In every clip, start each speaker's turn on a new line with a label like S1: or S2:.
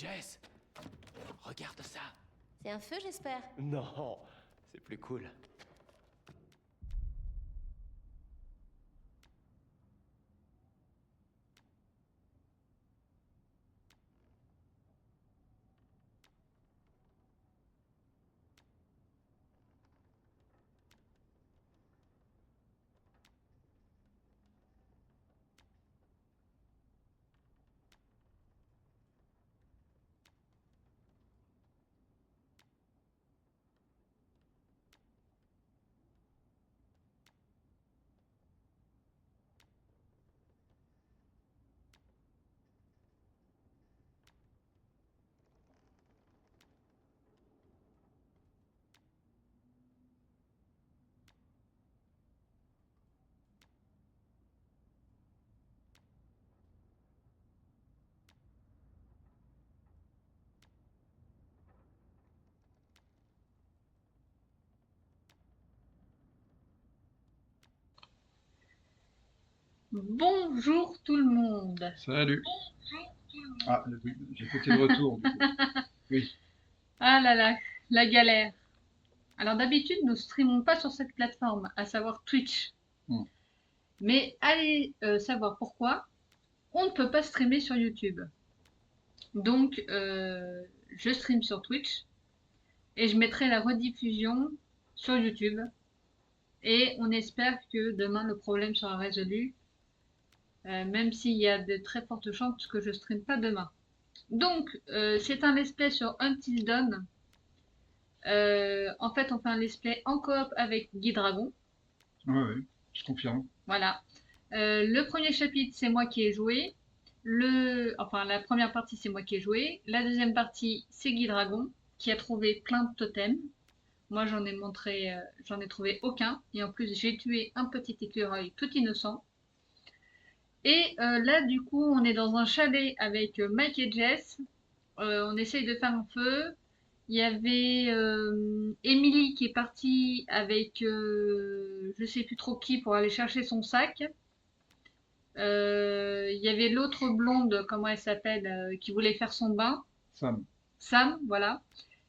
S1: Jess, regarde ça.
S2: C'est un feu, j'espère.
S1: Non, c'est plus cool.
S3: Bonjour tout le monde.
S4: Salut. Ah, oui, j'ai pété le retour, du coup. Oui.
S3: Ah là là, la galère. Alors d'habitude, nous streamons pas sur cette plateforme, à savoir Twitch.
S4: Hmm.
S3: Mais allez savoir pourquoi, on ne peut pas streamer sur YouTube. Donc, je stream sur Twitch et je mettrai la rediffusion sur YouTube. Et on espère que demain le problème sera résolu, même s'il y a de très fortes chances que je stream pas demain. Donc, c'est un let's play sur Until Dawn. En fait, on fait un let's play en coop avec Guy Dragon.
S4: Ouais, ouais, je confirme.
S3: Voilà. Le premier chapitre, c'est moi qui ai joué. Enfin, la première partie, c'est moi qui ai joué. La deuxième partie, c'est Guy Dragon, qui a trouvé plein de totems. Moi, j'en ai trouvé aucun. Et en plus, j'ai tué un petit écureuil tout innocent. Et là, du coup, on est dans un chalet avec Mike et Jess. On essaye de faire un feu. Il y avait Émilie qui est partie avec je sais plus trop qui pour aller chercher son sac. Il y avait l'autre blonde, comment elle s'appelle, qui voulait faire son bain.
S4: Sam.
S3: Sam, voilà.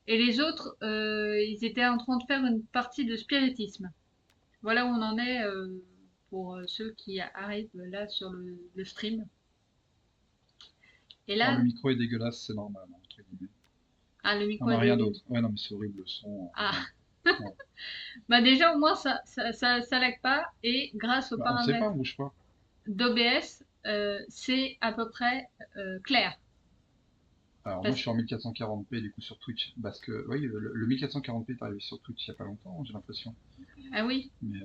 S3: Et les autres, ils étaient en train de faire une partie de spiritisme. Voilà où on en est pour ceux qui arrivent là sur le stream. Et
S4: Alors,
S3: là,
S4: le micro est dégueulasse, c'est normal, hein, entre guillemets.
S3: le
S4: On
S3: micro
S4: n'a
S3: est
S4: rien
S3: dégueu.
S4: d'autre. Ouais, non, mais c'est horrible le son.
S3: Ah.
S4: Ouais.
S3: Bah déjà au moins ça lag pas et grâce aux
S4: Bah, on sait pas,
S3: paramètres
S4: on bouge pas.
S3: d'OBS c'est à peu près clair.
S4: Alors, moi, je
S3: Parce-
S4: suis en 1440p, du coup, sur Twitch. Parce que, oui, le 1440p est arrivé sur Twitch il y a pas longtemps, j'ai l'impression.
S3: Ah oui,
S4: Mais,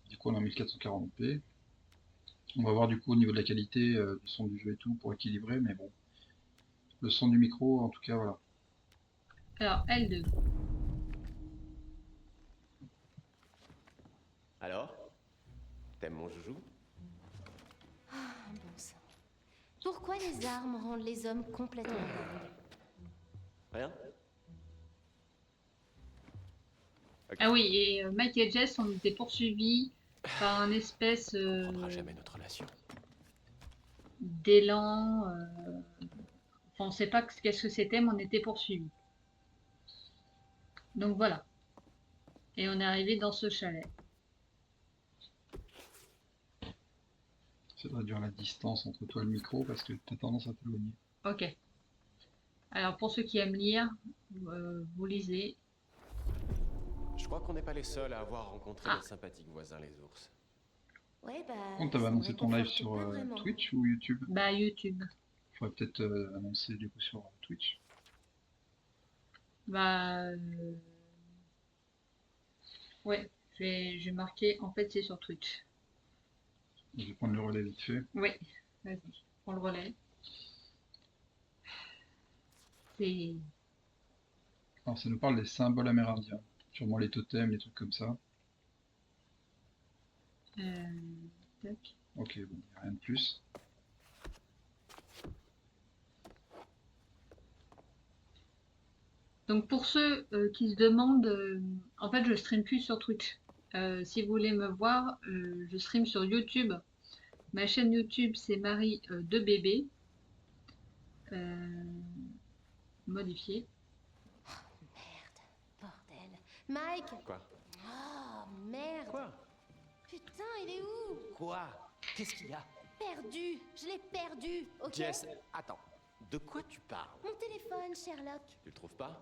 S4: du coup, on est en 1440p. On va voir, du coup, au niveau de la qualité du son du jeu et tout, pour équilibrer, mais bon. Le son du micro, en tout cas, voilà.
S3: alors L2.
S1: Alors, t'aimes mon joujou?
S2: Ah, bon sang. Pourquoi les armes rendent les hommes complètement dingues?
S1: Rien? Ok.
S3: Ah oui, et Mike et Jess ont été poursuivis par un espèce
S1: On reprendra jamais notre relation.
S3: d'élan. Enfin, on sait pas qu'est-ce que c'était, mais on était poursuivis. Donc voilà. Et on est arrivé dans ce chalet.
S4: Ça doit réduire la distance entre toi et le micro, parce que t'as tendance à t'éloigner.
S3: Ok. Alors pour ceux qui aiment lire, vous lisez.
S1: Je crois qu'on n'est pas les seuls à avoir rencontré
S3: Ah.
S1: nos sympathiques voisins les ours.
S2: Ouais, bah.
S4: Quand t'avais
S2: ça me
S4: annoncé ton live
S2: réconforte
S4: sur
S2: pas vraiment.
S4: Twitch ou YouTube?
S3: Bah YouTube.
S4: Faudrait peut-être annoncer du coup sur Twitch.
S3: Bah ouais, j'ai marqué, en fait c'est sur Twitch.
S4: Je vais prendre le relais vite fait.
S3: Oui, vas-y, prends le relais. C'est...
S4: Alors ça nous parle des symboles amérindiens. Sûrement les totems, les trucs comme ça.
S3: tac.
S4: Ok, bon, y a rien de plus.
S3: Donc pour ceux qui se demandent, en fait je stream plus sur Twitch. Si vous voulez me voir, je stream sur YouTube. Ma chaîne YouTube c'est Marie de bébé. modifier.
S2: Merde, bordel. Mike!
S1: Quoi?
S2: Oh, merde!
S1: Quoi?
S2: Putain, il est où?
S1: Quoi? Qu'est-ce qu'il y a?
S2: Perdu! Je l'ai perdu, ok?
S1: Jess, attends. De quoi tu parles?
S2: Mon téléphone, Sherlock.
S1: Tu le trouves pas?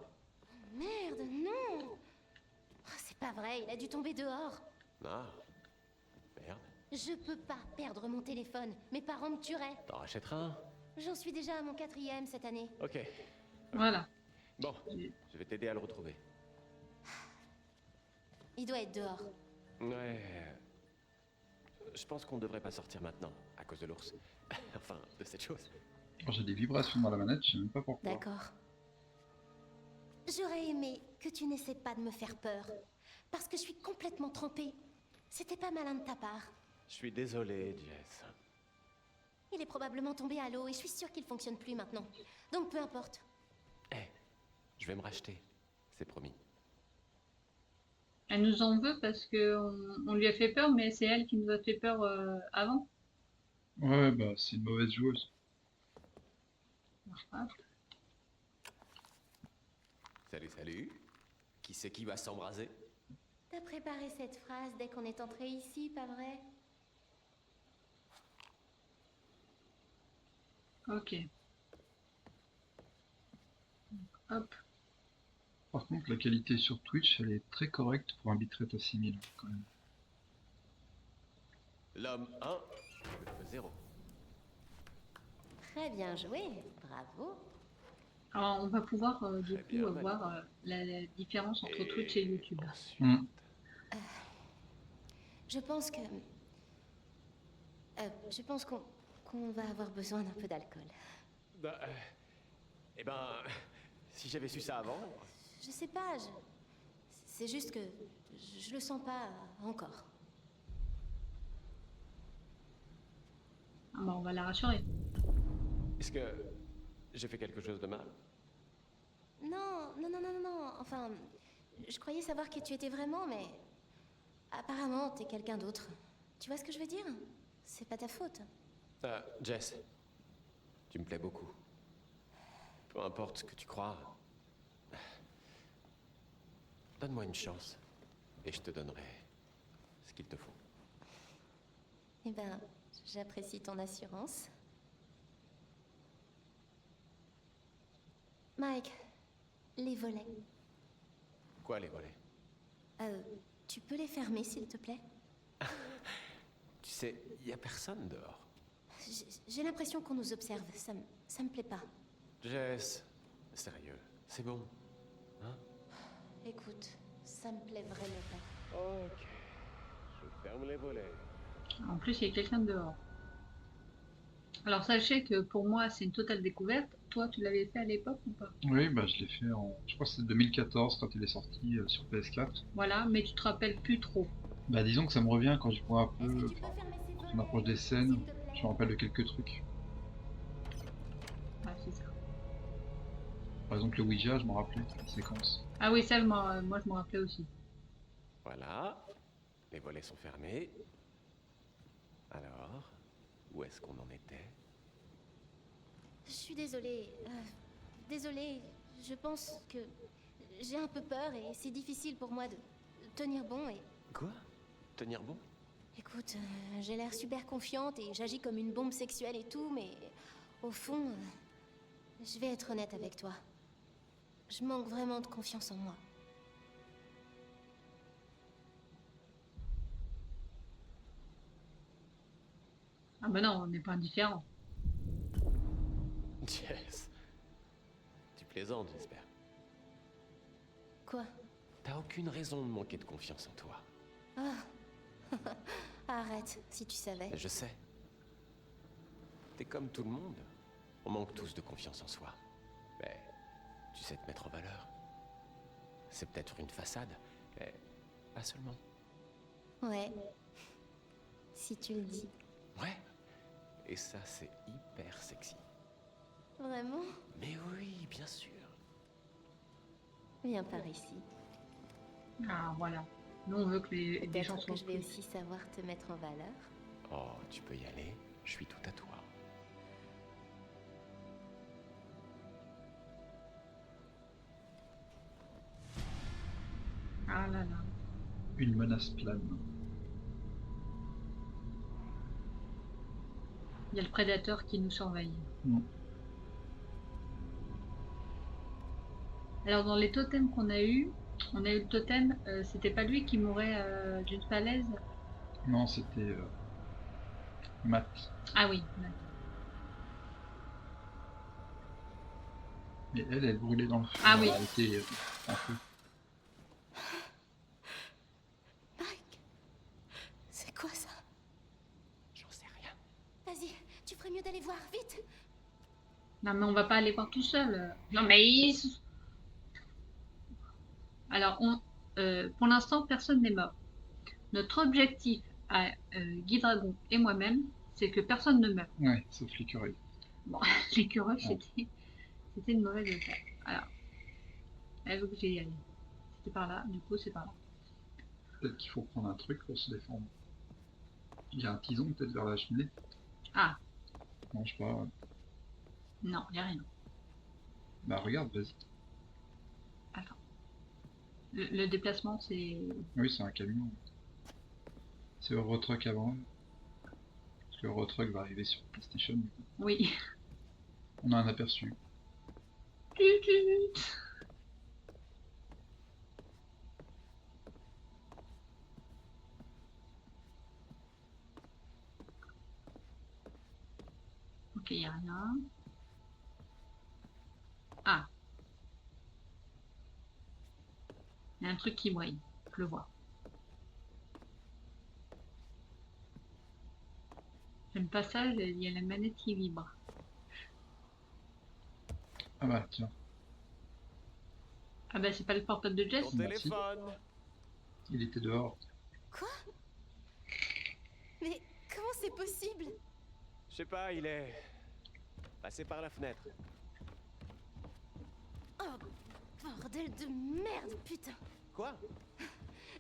S2: Merde, non! Oh, c'est pas vrai, il a dû tomber dehors.
S1: Ah. Merde.
S2: Je peux pas perdre mon téléphone. Mes parents me tueraient.
S1: T'en rachèteras un?
S2: J'en suis déjà à mon 4e cette année.
S1: Ok.
S3: Voilà.
S1: Bon, je vais t'aider à le retrouver.
S2: Il doit être dehors.
S1: Ouais. Je pense qu'on ne devrait pas sortir maintenant, à cause de l'ours. Enfin, de cette chose.
S4: Oh, j'ai des vibrations dans la manette, je sais même pas pourquoi.
S2: D'accord. J'aurais aimé que tu n'essaies pas de me faire peur. Parce que je suis complètement trempée. C'était pas malin de ta part.
S1: Je suis désolé, Jess.
S2: Il est probablement tombé à l'eau et je suis sûre qu'il fonctionne plus maintenant. Donc peu importe.
S1: Eh, je vais me racheter. C'est promis.
S3: Elle nous en veut parce que on lui a fait peur, mais c'est elle qui nous a fait peur avant.
S4: Ouais, bah c'est une mauvaise joueuse.
S3: Ah,
S1: Salut, salut. Qui c'est qui va s'embraser?
S2: T'as préparé cette phrase dès qu'on est entré ici, pas vrai?
S3: ok. Hop.
S4: Par contre, la qualité sur Twitch, elle est très correcte pour un bitrate à 6000 quand même.
S1: L'homme 1, le 0.
S2: Très bien joué, bravo.
S3: Alors, on va pouvoir du
S1: Très
S3: coup
S1: bien,
S3: voir la différence entre Twitch et YouTube.
S1: Ensuite...
S4: Hmm.
S2: Je pense que... je pense qu'on va avoir besoin d'un peu d'alcool.
S1: Bah, eh ben, si j'avais su ça avant...
S2: Je sais pas, c'est juste que je le sens pas encore.
S3: Ah bah, on va la rassurer.
S1: Est-ce que j'ai fait quelque chose de mal?
S2: Non, non, non, non, non, non. Enfin, je croyais savoir qui tu étais vraiment, mais apparemment, t'es quelqu'un d'autre. Tu vois ce que je veux dire? C'est pas ta faute.
S1: Jess, tu me plais beaucoup. Peu importe ce que tu crois, donne-moi une chance, et je te donnerai ce qu'il te faut.
S2: Eh ben, j'apprécie ton assurance. Mike, les volets.
S1: Quoi, les volets?
S2: Tu peux les fermer, s'il te plaît?
S1: Tu sais, il y a personne dehors.
S2: J'ai l'impression qu'on nous observe. Ça me plaît pas.
S1: Jess, sérieux, c'est bon. Hein?
S2: Écoute, ça me plaît vraiment pas.
S1: Ok, je ferme les volets.
S3: En plus, il y a quelqu'un dehors. Alors, sachez que pour moi, c'est une totale découverte. Toi, tu l'avais fait à l'époque ou pas?
S4: Oui, bah je l'ai fait en... Je crois que c'est 2014 quand il est sorti sur PS4.
S3: Voilà, mais tu te rappelles plus trop.
S4: Bah disons que ça me revient quand je vois un
S2: Est-ce
S4: peu...
S2: que tu peux fermer ces
S4: Quand on
S2: volets,
S4: approche des scènes,
S2: s'il te plaît?
S4: je me rappelle de quelques trucs.
S3: Ah, c'est ça.
S4: Par exemple le Ouija, je m'en rappelais, la séquence.
S3: Ah oui, ça, moi, je m'en rappelais aussi.
S1: Voilà, les volets sont fermés. Alors, où est-ce qu'on en était?
S2: Je suis désolée. Désolée. Je pense que j'ai un peu peur et c'est difficile pour moi de tenir bon et...
S1: Quoi? Tenir bon?
S2: Écoute, j'ai l'air super confiante et j'agis comme une bombe sexuelle et tout, mais au fond, je vais être honnête avec toi. Je manque vraiment de confiance en moi.
S3: Ah bah non, on n'est pas indifférent.
S1: Jess, tu plaisantes, j'espère.
S2: Quoi?
S1: T'as aucune raison de manquer de confiance en toi.
S2: Ah. Arrête, si tu savais.
S1: Je sais. T'es comme tout le monde. On manque tous de confiance en soi. Mais tu sais te mettre en valeur. C'est peut-être une façade, mais pas seulement.
S2: Ouais. Si tu le dis.
S1: Ouais. Et ça, c'est hyper sexy.
S2: Vraiment?
S1: Mais oui, bien sûr.
S2: Viens par ici.
S3: Ah, voilà. Nous, on veut que les gens
S2: Peut-être
S3: soient
S2: que je vais
S3: plus.
S2: aussi savoir te mettre en valeur.
S1: Oh, tu peux y aller. Je suis tout à toi.
S4: Une menace plane.
S3: Il y a le prédateur qui nous surveille.
S4: Non.
S3: Alors dans les totems qu'on a eu, on a eu le totem, c'était pas lui qui mourait d'une falaise?
S4: Non, c'était Matt.
S3: Ah oui, d'accord.
S4: Mais elle brûlait dans le feu.
S3: Ah oui.
S4: Elle était en feu.
S2: Mike, c'est quoi ça?
S1: J'en sais rien.
S2: Vas-y, tu ferais mieux d'aller voir, vite.
S3: Non mais on va pas aller voir tout seul. Non mais alors pour l'instant personne n'est mort. Notre objectif à Guy Dragon et moi-même, c'est que personne ne meure.
S4: Ouais, sauf l'écureuil.
S3: Bon, l'écureuil
S4: Ouais.
S3: c'était une mauvaise affaire. Alors, elle veut que j'y aille. C'était par là, du coup c'est par là.
S4: Peut-être qu'il faut prendre un truc pour se défendre. Il y a un tison peut-être vers la cheminée.
S3: Ah,
S4: Non, je sais pas.
S3: non, il n'y a rien.
S4: Bah regarde, vas-y.
S3: Attends. Le déplacement c'est...
S4: Oui, c'est un camion. C'est Eurotruck avant. Parce que Eurotruck va arriver sur PlayStation. Du coup.
S3: Oui.
S4: On a un aperçu.
S3: Tut, tut. Ok, il n'y a rien. Ah. Il y a un truc qui brille. Je le vois. J'aime pas ça, il y a la manette qui vibre.
S4: Ah bah tiens,
S3: Ah bah c'est pas le portable de Jess?
S1: Ton
S4: Merci.
S1: téléphone.
S4: il était dehors.
S2: Quoi? Mais comment c'est possible?
S1: Je sais pas, il est passé par la fenêtre.
S2: Oh, bordel de merde, putain.
S1: Quoi?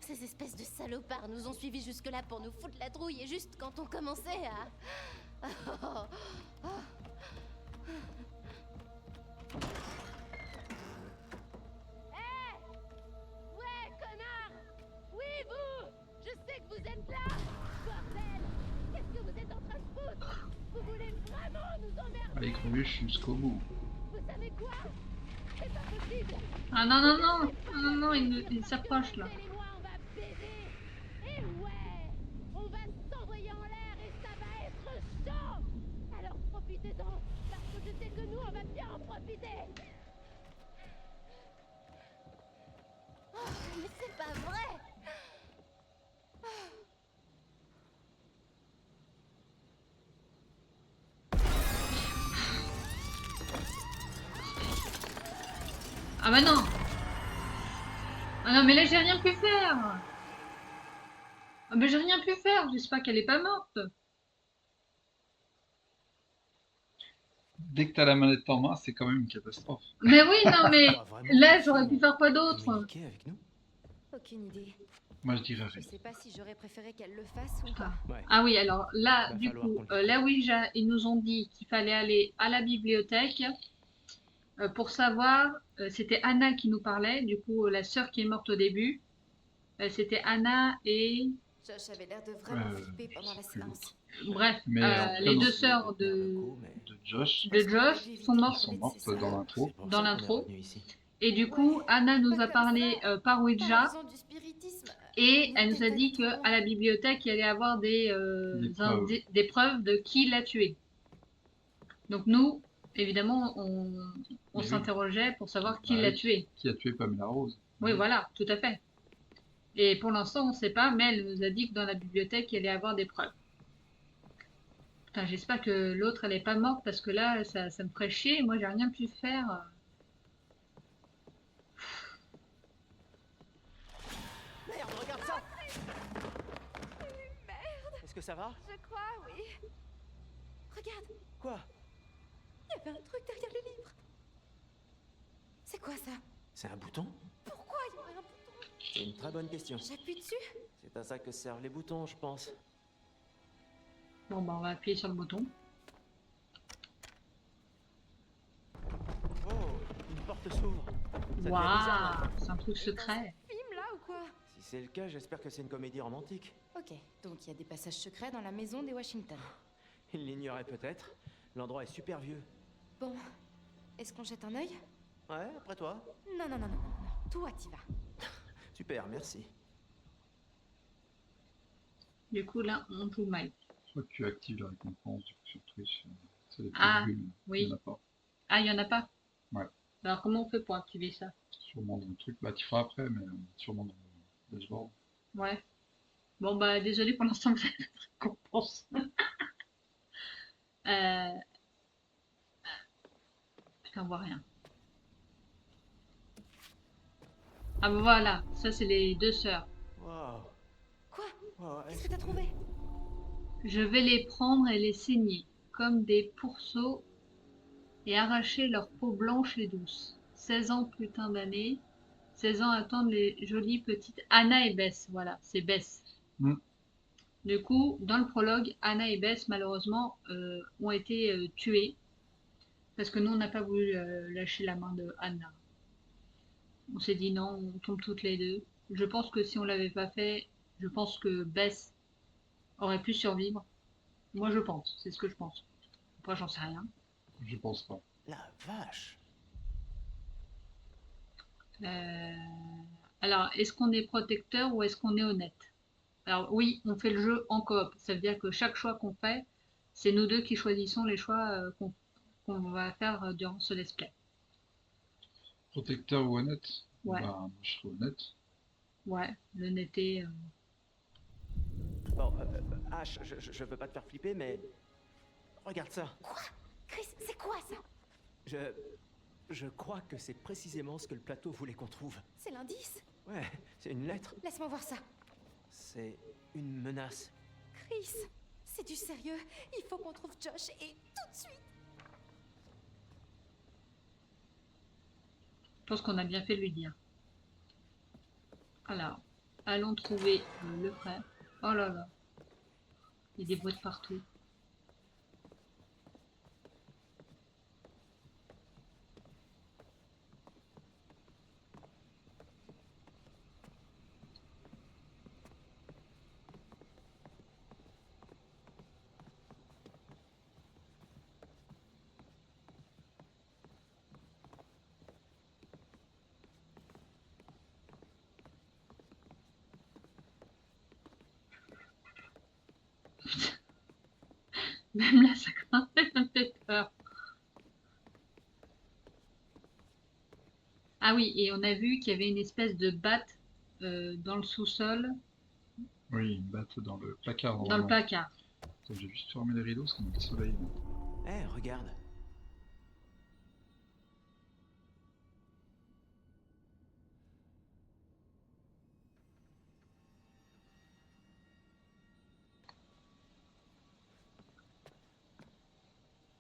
S2: Ces espèces de salopards nous ont suivis jusque-là pour nous foutre la trouille et juste quand on commençait à... Oh, oh.
S5: Ouais, connard! Oui, vous! Je sais que vous êtes là! Bordel! Qu'est-ce que vous êtes en train de foutre? Vous voulez vraiment nous emmerder?
S4: Allez, Crevuche jusqu'au bout.
S5: Vous savez quoi? C'est pas possible!
S3: Ah non, non, non! Non, non, non, il s'approche là.
S5: Elle et moi, on va baiser! Et ouais! On va s'envoyer en l'air et ça va être chaud! Alors profitez-en! Parce que je sais que nous, on va bien en profiter!
S2: Oh, mais c'est pas vrai.
S3: Ah bah non! Ah non, mais là j'ai rien pu faire! Ah bah j'ai rien pu faire, j'espère qu'elle est pas morte!
S4: Dès que t'as la manette en main, c'est quand même une catastrophe.
S3: Mais oui, non, mais
S1: Pas vraiment
S3: là
S1: qu'il
S3: j'aurais
S1: faut
S3: pu faire quoi d'autre?
S1: communiquer avec nous?
S6: Aucune idée.
S4: Moi, je dirais
S6: Je
S4: rien.
S6: sais pas si j'aurais préféré qu'elle le fasse ou pas.
S1: Ouais.
S3: Ah oui, alors là,
S1: Va
S3: du
S1: falloir
S3: coup,
S1: qu'on le
S3: la Ouija, ils nous ont dit qu'il fallait aller à la bibliothèque pour savoir, c'était Anna qui nous parlait, du coup, la sœur qui est morte au début, c'était Anna et,
S6: Josh avait l'air de vraiment
S4: Euh,
S6: flipper
S4: je
S6: pendant la
S4: sais plus
S6: séance.
S3: bref,
S4: Mais en tout cas,
S3: les
S4: dans-
S3: deux sœurs
S1: Mais
S4: De Josh,
S3: de Josh sont
S4: qui
S3: mortes.
S4: sont mortes dans l'intro.
S1: c'est pour
S3: Dans
S1: ça qu'on est
S3: l'intro.
S1: revenu ici.
S3: Et du coup, Anna nous a
S6: Pas comme
S3: parlé
S6: ça.
S3: par
S2: En
S3: Ouija
S2: faisant du spiritisme.
S3: et elle nous a
S2: Peut-être
S3: dit
S2: trop.
S3: qu'à la bibliothèque, il allait y avoir
S4: Des preuves.
S3: des preuves de qui l'a tué. Donc nous, évidemment, on
S4: Mais oui.
S3: s'interrogeait pour savoir qui
S4: Bah
S3: l'a
S4: oui.
S3: tué.
S4: Qui a tué Pamela Rose.
S3: Oui, voilà, tout à fait. Et pour l'instant, on ne sait pas, mais elle nous a dit que dans la bibliothèque, il allait y avoir des preuves. Putain, j'espère que l'autre, elle est pas morte parce que là, ça me ferait chier. Moi, j'ai rien pu faire.
S1: Merde, regarde ça! Est-ce que ça va?
S6: Je crois, oui.
S2: Regarde,
S1: Quoi?
S2: il y avait un truc derrière les livres. C'est quoi ça?
S1: C'est un bouton?
S2: Pourquoi il y aurait un bouton?
S1: C'est une très bonne question.
S2: J'appuie dessus?
S1: C'est à ça que servent les boutons, je pense.
S3: Bon, bah, on va appuyer sur le bouton.
S1: Oh, une porte s'ouvre. Ça devient bizarre.
S3: Waouh, c'est un truc secret.
S6: Film là ou quoi?
S1: Si
S7: c'est le cas, j'espère que c'est une comédie romantique.
S6: Ok, donc il y a des passages secrets dans la maison des Washington.
S7: Il l'ignorait peut-être. L'endroit est super vieux.
S6: Bon, est-ce qu'on jette un œil?
S7: Ouais, après toi.
S6: Non, non, non, non, non, non. Toi, t'y vas.
S7: Super, merci.
S3: Du coup, là, on joue Mike.
S4: Je crois que tu actives la récompense du coup, sur Twitch. C'est des petites
S3: Ah,
S4: bulles.
S3: oui.
S4: Il n'y en a pas.
S3: Ah, il y en a pas?
S4: Ouais.
S3: Alors, comment on fait pour activer ça?
S4: Sûrement dans le truc. Bah, tu feras après, mais sûrement dans le dashboard.
S3: Ouais. Bon, bah, désolé pour l'instant, vous avez pas de récompense. Euh... Putain, on voit rien. Ah, bah voilà, ça, c'est les deux sœurs.
S7: Waouh.
S6: Quoi?
S7: Ouais,
S6: Qu'est-ce que t'as trouvé?
S3: Je vais les prendre et les saigner, comme des pourceaux, et arracher leur peau blanche et douce. 16 ans, putain d'années. 16 ans attendent les jolies petites Anna et Bess. Voilà, c'est Bess.
S4: Mm.
S3: Du coup, dans le prologue, Anna et Bess, malheureusement, ont été tuées. Parce que nous, on n'a pas voulu lâcher la main de Anna. On s'est dit non, on tombe toutes les deux. Je pense que si on l'avait pas fait, je pense que Bess aurait pu survivre. Moi, je pense. C'est ce que je pense. Après, j'en sais rien.
S4: Je pense pas.
S7: la vache.
S3: Euh, Alors, est-ce qu'on est protecteur ou est-ce qu'on est honnête? Alors oui, on fait le jeu en coop. Ça veut dire que chaque choix qu'on fait, c'est nous deux qui choisissons les choix qu'on va faire durant ce let's play.
S4: Protecteur ou honnête?
S3: Ouais.
S4: Bah, moi, je serais honnête.
S3: Ouais, l'honnêteté.
S7: Bon, Ash, je veux pas te faire flipper, mais... Regarde ça.
S6: Chris, c'est quoi ça?
S7: Je crois que c'est précisément ce que le plateau voulait qu'on trouve.
S6: C'est l'indice?
S7: Ouais, c'est une lettre.
S6: Laisse-moi voir ça.
S7: C'est une menace.
S6: Chris, c'est du sérieux. Il faut qu'on trouve Josh et tout de suite.
S3: Je pense qu'on a bien fait de lui dire. Alors, allons trouver le frère. Oh là là. Il y a des bruits de partout. Même là, ça commence à me faire peur. Ah oui, et on a vu qu'il y avait une espèce de batte dans le sous-sol,
S4: Oui, une batte dans le placard.
S3: dans le
S4: normalement.
S3: placard.
S4: Attends, j'ai juste fermé les rideaux parce qu'on a le soleil.
S7: Eh, regarde.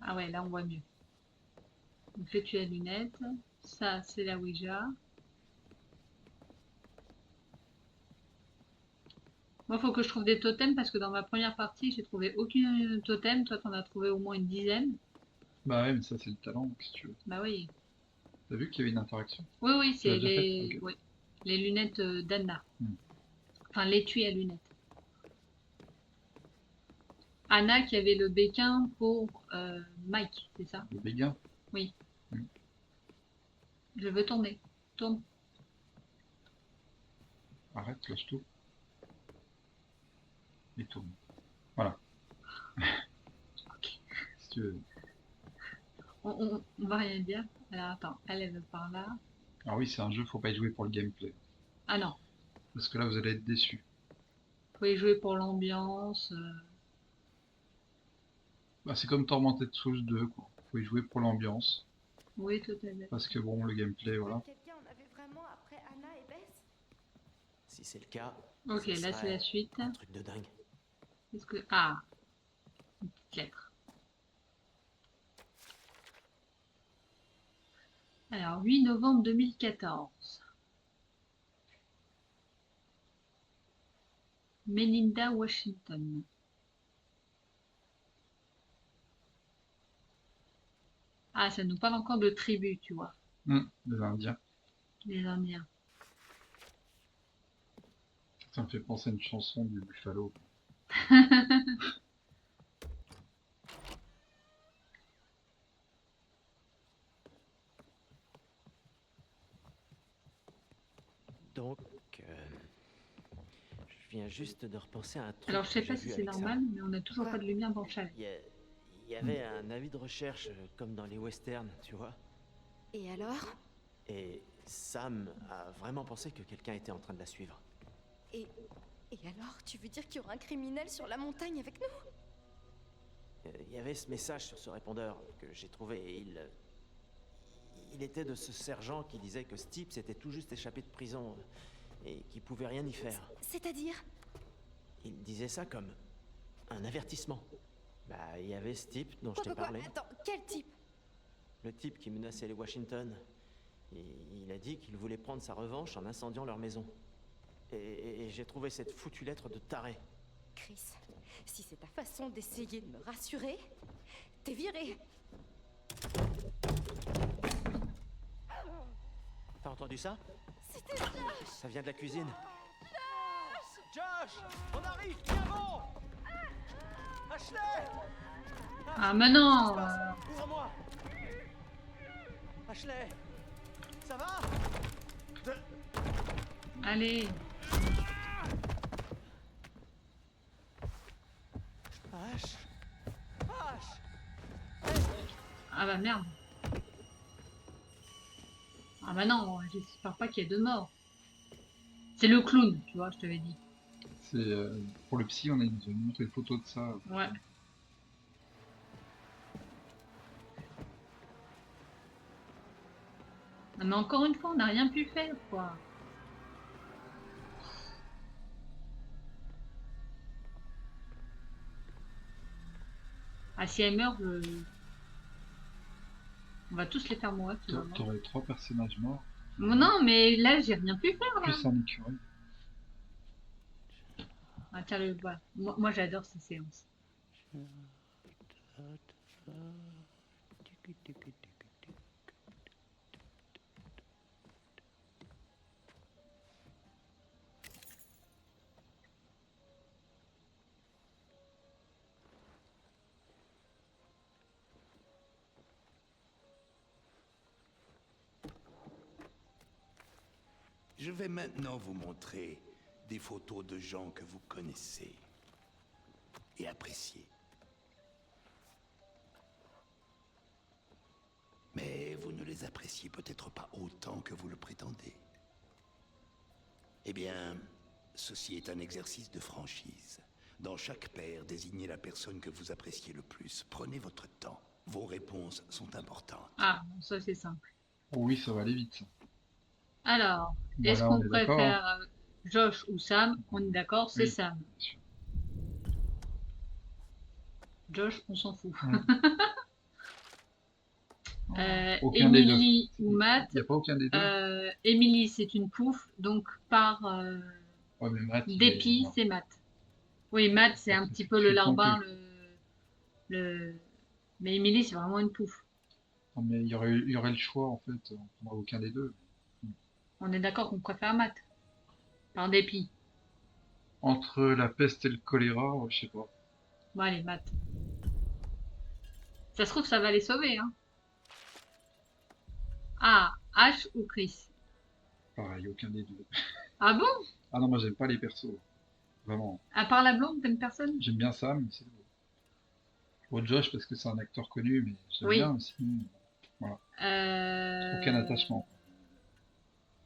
S3: Ah ouais, là on voit mieux. Donc fais-tu la lunette. Ça, c'est la Ouija. Moi, il faut que je trouve des totems parce que dans ma première partie, j'ai trouvé aucun totem. Toi, t'en as trouvé au moins une dizaine.
S4: Bah ouais, mais ça, c'est le talent, si tu veux.
S3: Bah oui.
S4: T'as vu qu'il y avait une interaction?
S3: Oui, oui,
S4: Tu l'as
S3: c'est
S4: déjà fait?
S3: les...
S4: Ok.
S3: oui, les lunettes d'Anna.
S4: Hmm.
S3: Enfin, l'étui à lunettes. Anna qui avait le béquin pour Mike, c'est ça?
S4: Le béguin?
S3: Oui.
S4: Hmm.
S3: Je veux tourner. Tourne.
S4: Arrête, lâche tout. Et tourne. Voilà.
S3: Ok.
S4: Si tu veux.
S3: On va rien dire. Alors attends, elle veut par là.
S4: Alors oui, c'est un jeu, faut pas y jouer pour le gameplay.
S3: Ah non,
S4: Parce que là, vous allez être déçus.
S3: faut y jouer pour l'ambiance.
S4: Bah, c'est comme Tormented Souls 2, quoi. Faut y jouer pour l'ambiance.
S3: Oui, tout à fait.
S4: Parce que bon, le gameplay, voilà.
S6: Quelqu'un en avait vraiment après Anna et Bess?
S7: Si c'est le cas,
S3: Ok,
S7: ce
S3: là c'est
S7: serait
S3: la suite.
S7: un truc de dingue.
S3: Qu'est-ce que... Ah, une petite lettre. Alors, 8 novembre 2014. Melinda, Washington. Ah, ça nous parle encore de tribus, tu vois,
S4: Les Indiens.
S3: les Indiens.
S4: Ça me fait penser à une chanson du Buffalo.
S7: Donc, je viens juste de repenser à un truc.
S3: Alors, je sais
S7: que
S3: pas
S7: j'ai
S3: si
S7: vu
S3: c'est
S7: avec Sam.
S3: normal, mais on a toujours
S6: Quoi?
S3: pas de lumière dans le chalet.
S7: Il y avait un avis de recherche, comme dans les westerns, tu vois.
S6: Et alors?
S7: Et Sam a vraiment pensé que quelqu'un était en train de la suivre.
S6: Et alors, tu veux dire qu'il y aura un criminel sur la montagne avec nous?
S7: Il y avait ce message sur ce répondeur que j'ai trouvé et il était de ce sergent qui disait que Stipe s'était tout juste échappé de prison et qu'il pouvait rien y faire.
S6: C'est-à-dire?
S7: Il disait ça comme un avertissement. Bah, il y avait ce type dont je t'ai
S6: Quoi?
S7: parlé.
S6: Attends, quel type?
S7: Le type qui menaçait les Washington. Et il a dit qu'il voulait prendre sa revanche en incendiant leur maison. Et j'ai trouvé cette foutue lettre de taré.
S6: Chris, si c'est ta façon d'essayer de me rassurer, t'es viré.
S7: T'as entendu ça?
S6: C'était Josh!
S7: Ça vient de la cuisine. Josh! On arrive, viens bon! Ashley!
S3: Ah, mais non!
S7: Ouvre-moi! Ashley! Ça va?
S3: Allez.
S7: Ash! Ash!
S3: Ah bah merde. Ah bah non, j'espère pas qu'il y ait de morts. C'est le clown, tu vois, je t'avais dit.
S4: C'est pour le psy, on a nous a montré une photo de ça.
S3: Ouais. Ah, mais encore une fois, on n'a rien pu faire, quoi. Ah, si elle meurt, on va tous les faire mourir, finalement.
S4: T'aurais 3 personnages morts,
S3: Non, mais là, j'ai rien pu faire, là.
S4: plus un écureuil.
S3: Ah, tiens, voilà. Moi, j'adore ces séances.
S8: Je vais maintenant vous montrer des photos de gens que vous connaissez et appréciez. Mais vous ne les appréciez peut-être pas autant que vous le prétendez. Eh bien, ceci est un exercice de franchise. Dans chaque paire, désignez la personne que vous appréciez le plus. Prenez votre temps. Vos réponses sont importantes.
S3: Ah, bon, ça, c'est simple.
S4: Oh oui, ça va aller vite, ça.
S3: Alors, est-ce
S4: Voilà, on
S3: qu'on
S4: est d'accord,
S3: préfère Josh ou Sam? On est d'accord, c'est
S4: Oui.
S3: Sam. Josh, on s'en fout.
S4: Aucun des deux.
S3: Emily ou Matt?
S4: Il n'y a pas aucun des deux.
S3: Emily, c'est une pouffe, donc par
S4: Ouais, mais Matt,
S3: dépit, c'est Matt. Oui, Matt, c'est un petit peu le
S4: Je
S3: larbin,
S4: comprends
S3: mais Emily, c'est vraiment une pouffe.
S4: Non, mais il y aurait le choix, en fait. On prendra aucun des deux.
S3: On est d'accord qu'on préfère Matt. Par dépit.
S4: Entre la peste et le choléra, je sais pas.
S3: Bon, allez, Matt. Ça se trouve, ça va les sauver, hein. Ah, Ash ou Chris?
S4: Pareil, aucun des deux.
S3: Ah bon?
S4: Ah non, moi j'aime pas les persos. Vraiment.
S3: À part la blonde, t'aimes personne?
S4: J'aime bien Sam, mais c'est tout. Bon, Josh, parce que c'est un acteur connu, mais j'aime
S3: Oui.
S4: bien, mais sinon, aucun attachement.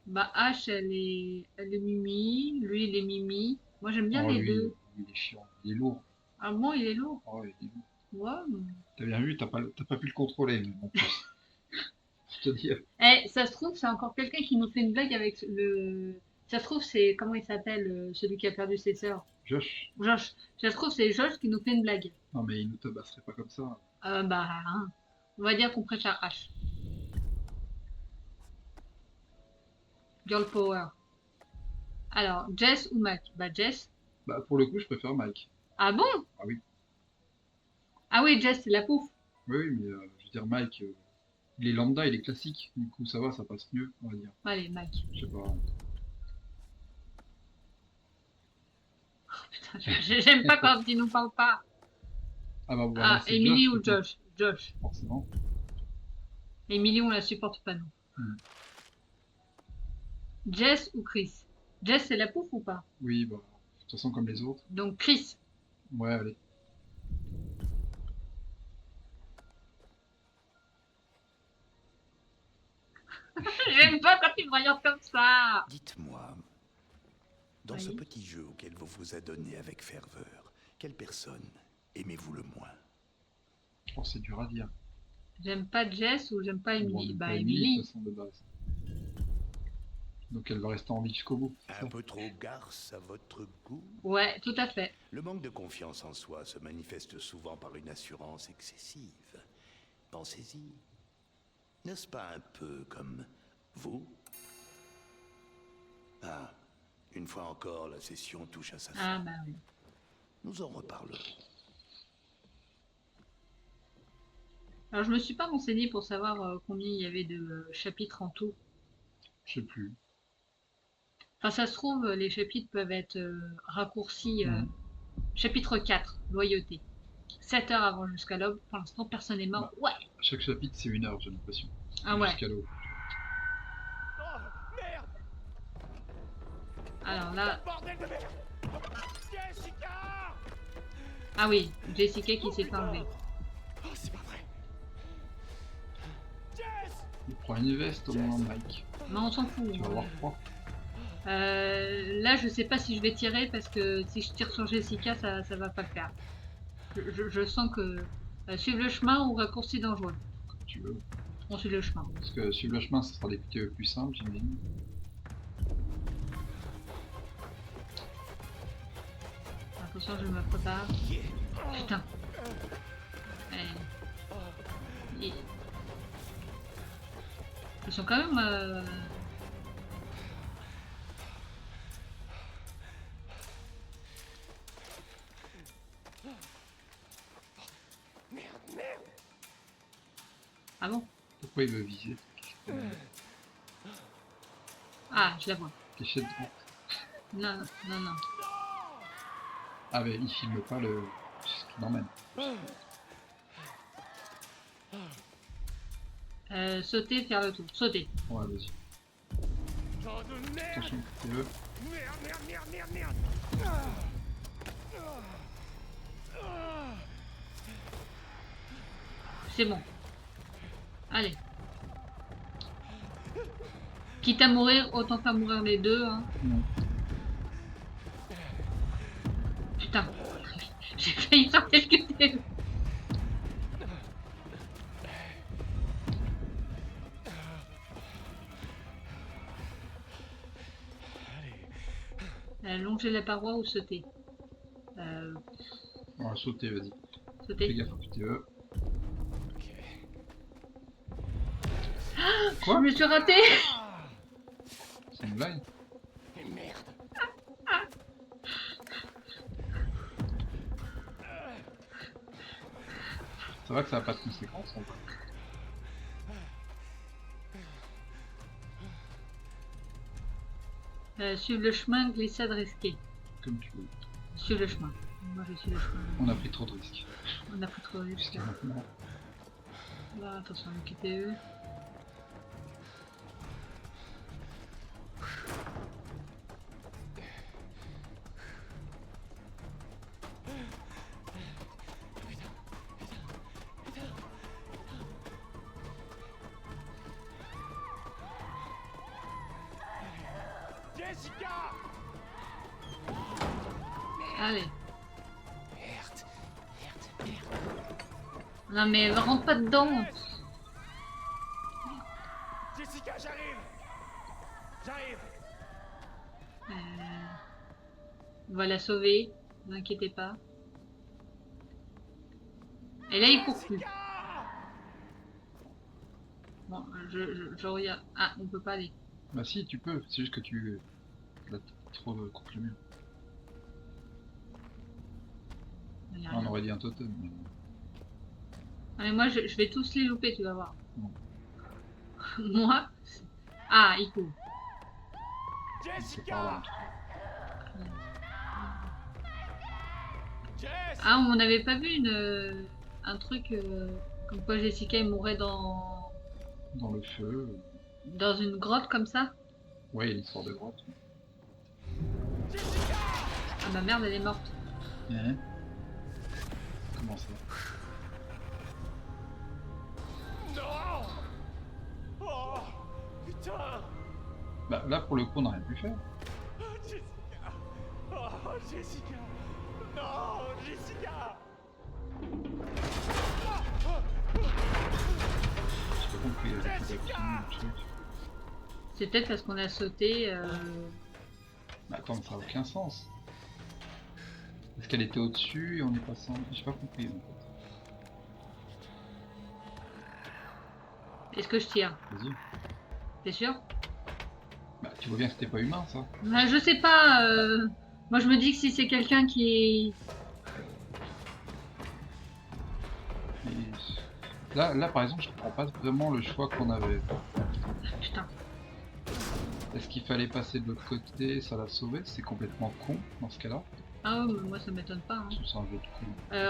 S3: Bah, Ash, elle est Mimi. Lui, il est Mimi. Moi, j'aime bien
S4: Oh,
S3: les
S4: lui,
S3: deux.
S4: il est chiant. Il est lourd.
S3: Ah bon, il est lourd.
S4: Oh, il est lourd.
S3: Ouais.
S4: T'as bien vu, t'as pas pu le contrôler, mais en plus. Je te dis.
S3: Eh, ça se trouve, c'est encore quelqu'un qui nous fait une blague avec le... Ça se trouve, c'est... Comment il s'appelle, celui qui a perdu ses sœurs?
S4: Josh.
S3: Josh. Ça se trouve, c'est Josh qui nous fait une blague.
S4: Non, mais il nous tabasserait pas comme ça.
S3: Bah, hein. On va dire qu'on préfère Ash. Girl power. Alors, Jess ou Mac? Bah, Jess.
S4: Bah, pour le coup, je préfère Mike.
S3: Ah bon?
S4: Ah oui.
S3: Ah oui, Jess, c'est la pouffe.
S4: Oui, oui, mais je veux dire, Mike, il est lambda, il est classique. Du coup, ça va, ça passe mieux, on va dire.
S3: Allez, Mac.
S4: Je sais pas.
S3: Putain, j'aime pas quand ils nous parlent pas.
S4: Ah bah voilà,
S3: Ah,
S4: c'est
S3: Emily
S4: Josh,
S3: ou
S4: du coup,
S3: Josh? Josh.
S4: forcément.
S3: Emily, on la supporte pas, non. Jess ou Chris? Jess, c'est la pouffe ou pas?
S4: Oui, bah, de toute façon, comme les autres.
S3: Donc Chris.
S4: Ouais, allez.
S3: J'aime pas quand ils me regardent comme ça.
S8: Dites-moi, dans ce
S3: Oui.
S8: petit jeu auquel vous vous adonnez avec ferveur, quelle personne aimez-vous le moins?
S4: Oh, c'est dur à dire.
S3: J'aime pas Jess ou j'aime pas
S4: Bon,
S3: Emily?
S4: même
S3: Bah
S4: pas Emily, de
S3: Emily.
S4: toute façon, de base. Donc elle va rester en vie jusqu'au bout. c'est
S8: Un
S4: ça
S8: peu trop garce à votre goût?
S3: Ouais, tout à fait.
S8: Le manque de confiance en soi se manifeste souvent par une assurance excessive. Pensez-y. N'est-ce pas un peu comme vous? Ah, une fois encore, la session touche à sa fin.
S3: Ah bah oui.
S8: Nous en reparlerons.
S3: Alors je me suis pas renseignée pour savoir combien il y avait de chapitres en tout.
S4: Je sais plus.
S3: Enfin ça se trouve, les chapitres peuvent être raccourcis.
S4: Mhm.
S3: Chapitre 4, loyauté. 7 heures avant jusqu'à l'aube. Pour l'instant, personne n'est mort. Ouais.
S4: Chaque chapitre, c'est 1 heure, j'ai l'impression.
S3: Ah ouais.
S4: Jusqu'à l'aube.
S1: Oh, merde!
S3: Alors là,
S1: Bordel de merde! Jessica!
S3: ah oui, Jessica qui s'est enlevée.
S1: Oh, c'est pas vrai. Jess!
S4: Il prend une veste au moins, Mike.
S3: Mais on s'en fout.
S4: Tu vas avoir froid.
S3: Là, je sais pas si je vais tirer parce que si je tire sur Jessica, ça va pas le faire. Je sens que suivre le chemin ou raccourci dangereux.
S4: Comme tu veux.
S3: On suit le chemin.
S4: Parce que suivre le chemin, ça sera des QTE plus simples, j'imagine.
S3: Attention, je me prépare. Putain. Ils sont quand même...
S1: Merde, merde!
S3: Ah bon?
S4: Pourquoi il veut viser?
S3: Ah, je la vois.
S4: Cachette droite.
S3: Non, non, non.
S4: Ah mais il filme pas le... C'est ce qui m'emmène.
S3: Sauter, faire le tour. Sauter.
S4: Ouais, vas-y.
S1: Genre de merde!
S4: Attention, QTE.
S1: Merde, merde, merde, merde, merde!
S3: C'est bon. Allez. Quitte à mourir, autant faire mourir les deux. Hein.
S4: Non.
S3: Putain. J'ai failli sortir le QTE. Longer la paroi ou sauter?
S4: On va sauter, vas-y. Fais
S3: Sauter.
S4: gaffe au QTE.
S1: Ok.
S3: Je me suis raté.
S4: C'est une blague?
S1: Mais merde!
S4: C'est vrai que ça n'a pas de conséquences en fait.
S3: Suivre le chemin, glissade risquée.
S4: Comme tu veux.
S3: Suivre le chemin. Moi je suis le chemin.
S4: On a pris trop de risques.
S3: On a pris trop de risques.
S4: Jusqu'à maintenant.
S3: Là, attention, le QTE.
S1: Jessica!
S3: Allez.
S1: Merde, merde, merde.
S3: Non mais rentre pas dedans.
S1: Jessica, j'arrive! J'arrive!
S3: On va la sauver. Ne vous inquiétez pas. Et là il court plus.
S1: Jessica!
S3: Bon, je regarde. Ah, on peut pas aller.
S4: Bah si, tu peux. C'est juste que tu... Là, trop contre le mur.
S3: Il y a
S4: Ah, on
S3: rien.
S4: aurait dit un totem. Mais...
S3: Ah, mais moi je vais tous les louper, tu vas voir.
S4: Non.
S3: Moi. Ah, il court.
S4: C'est par là.
S1: Jessica!
S3: Ah, on n'avait pas vu un truc comme quoi Jessica elle mourrait dans
S4: Dans le feu.
S3: une grotte comme ça?
S4: Ouais, il y a l'histoire de grotte.
S3: Ah bah merde, elle est morte.
S4: Hein? Comment ça?
S1: Non! Oh! Putain!
S4: Bah là, pour le coup, on n'a rien pu faire.
S1: Jessica! Oh, Jessica! Non, Jessica!
S4: J'ai pas compris la réputation, le truc.
S3: C'est peut-être parce qu'on a sauté.
S4: Bah attends, ça n'a aucun sens. Est-ce qu'elle était au-dessus et on est passé en... J'ai pas compris en fait.
S3: Est-ce que je tire?
S4: Vas-y.
S3: T'es sûr?
S4: Bah tu vois bien que c'était pas humain ça.
S3: Bah, je sais pas. Moi je me dis que si c'est quelqu'un qui est.
S4: Et là par exemple je comprends pas vraiment le choix qu'on avait.
S3: Putain.
S4: Est-ce qu'il fallait passer de l'autre côté, ça l'a sauvé? C'est complètement con dans ce cas-là.
S3: Ah ouais, mais moi ça m'étonne pas. Hein.
S4: C'est un jeu de con.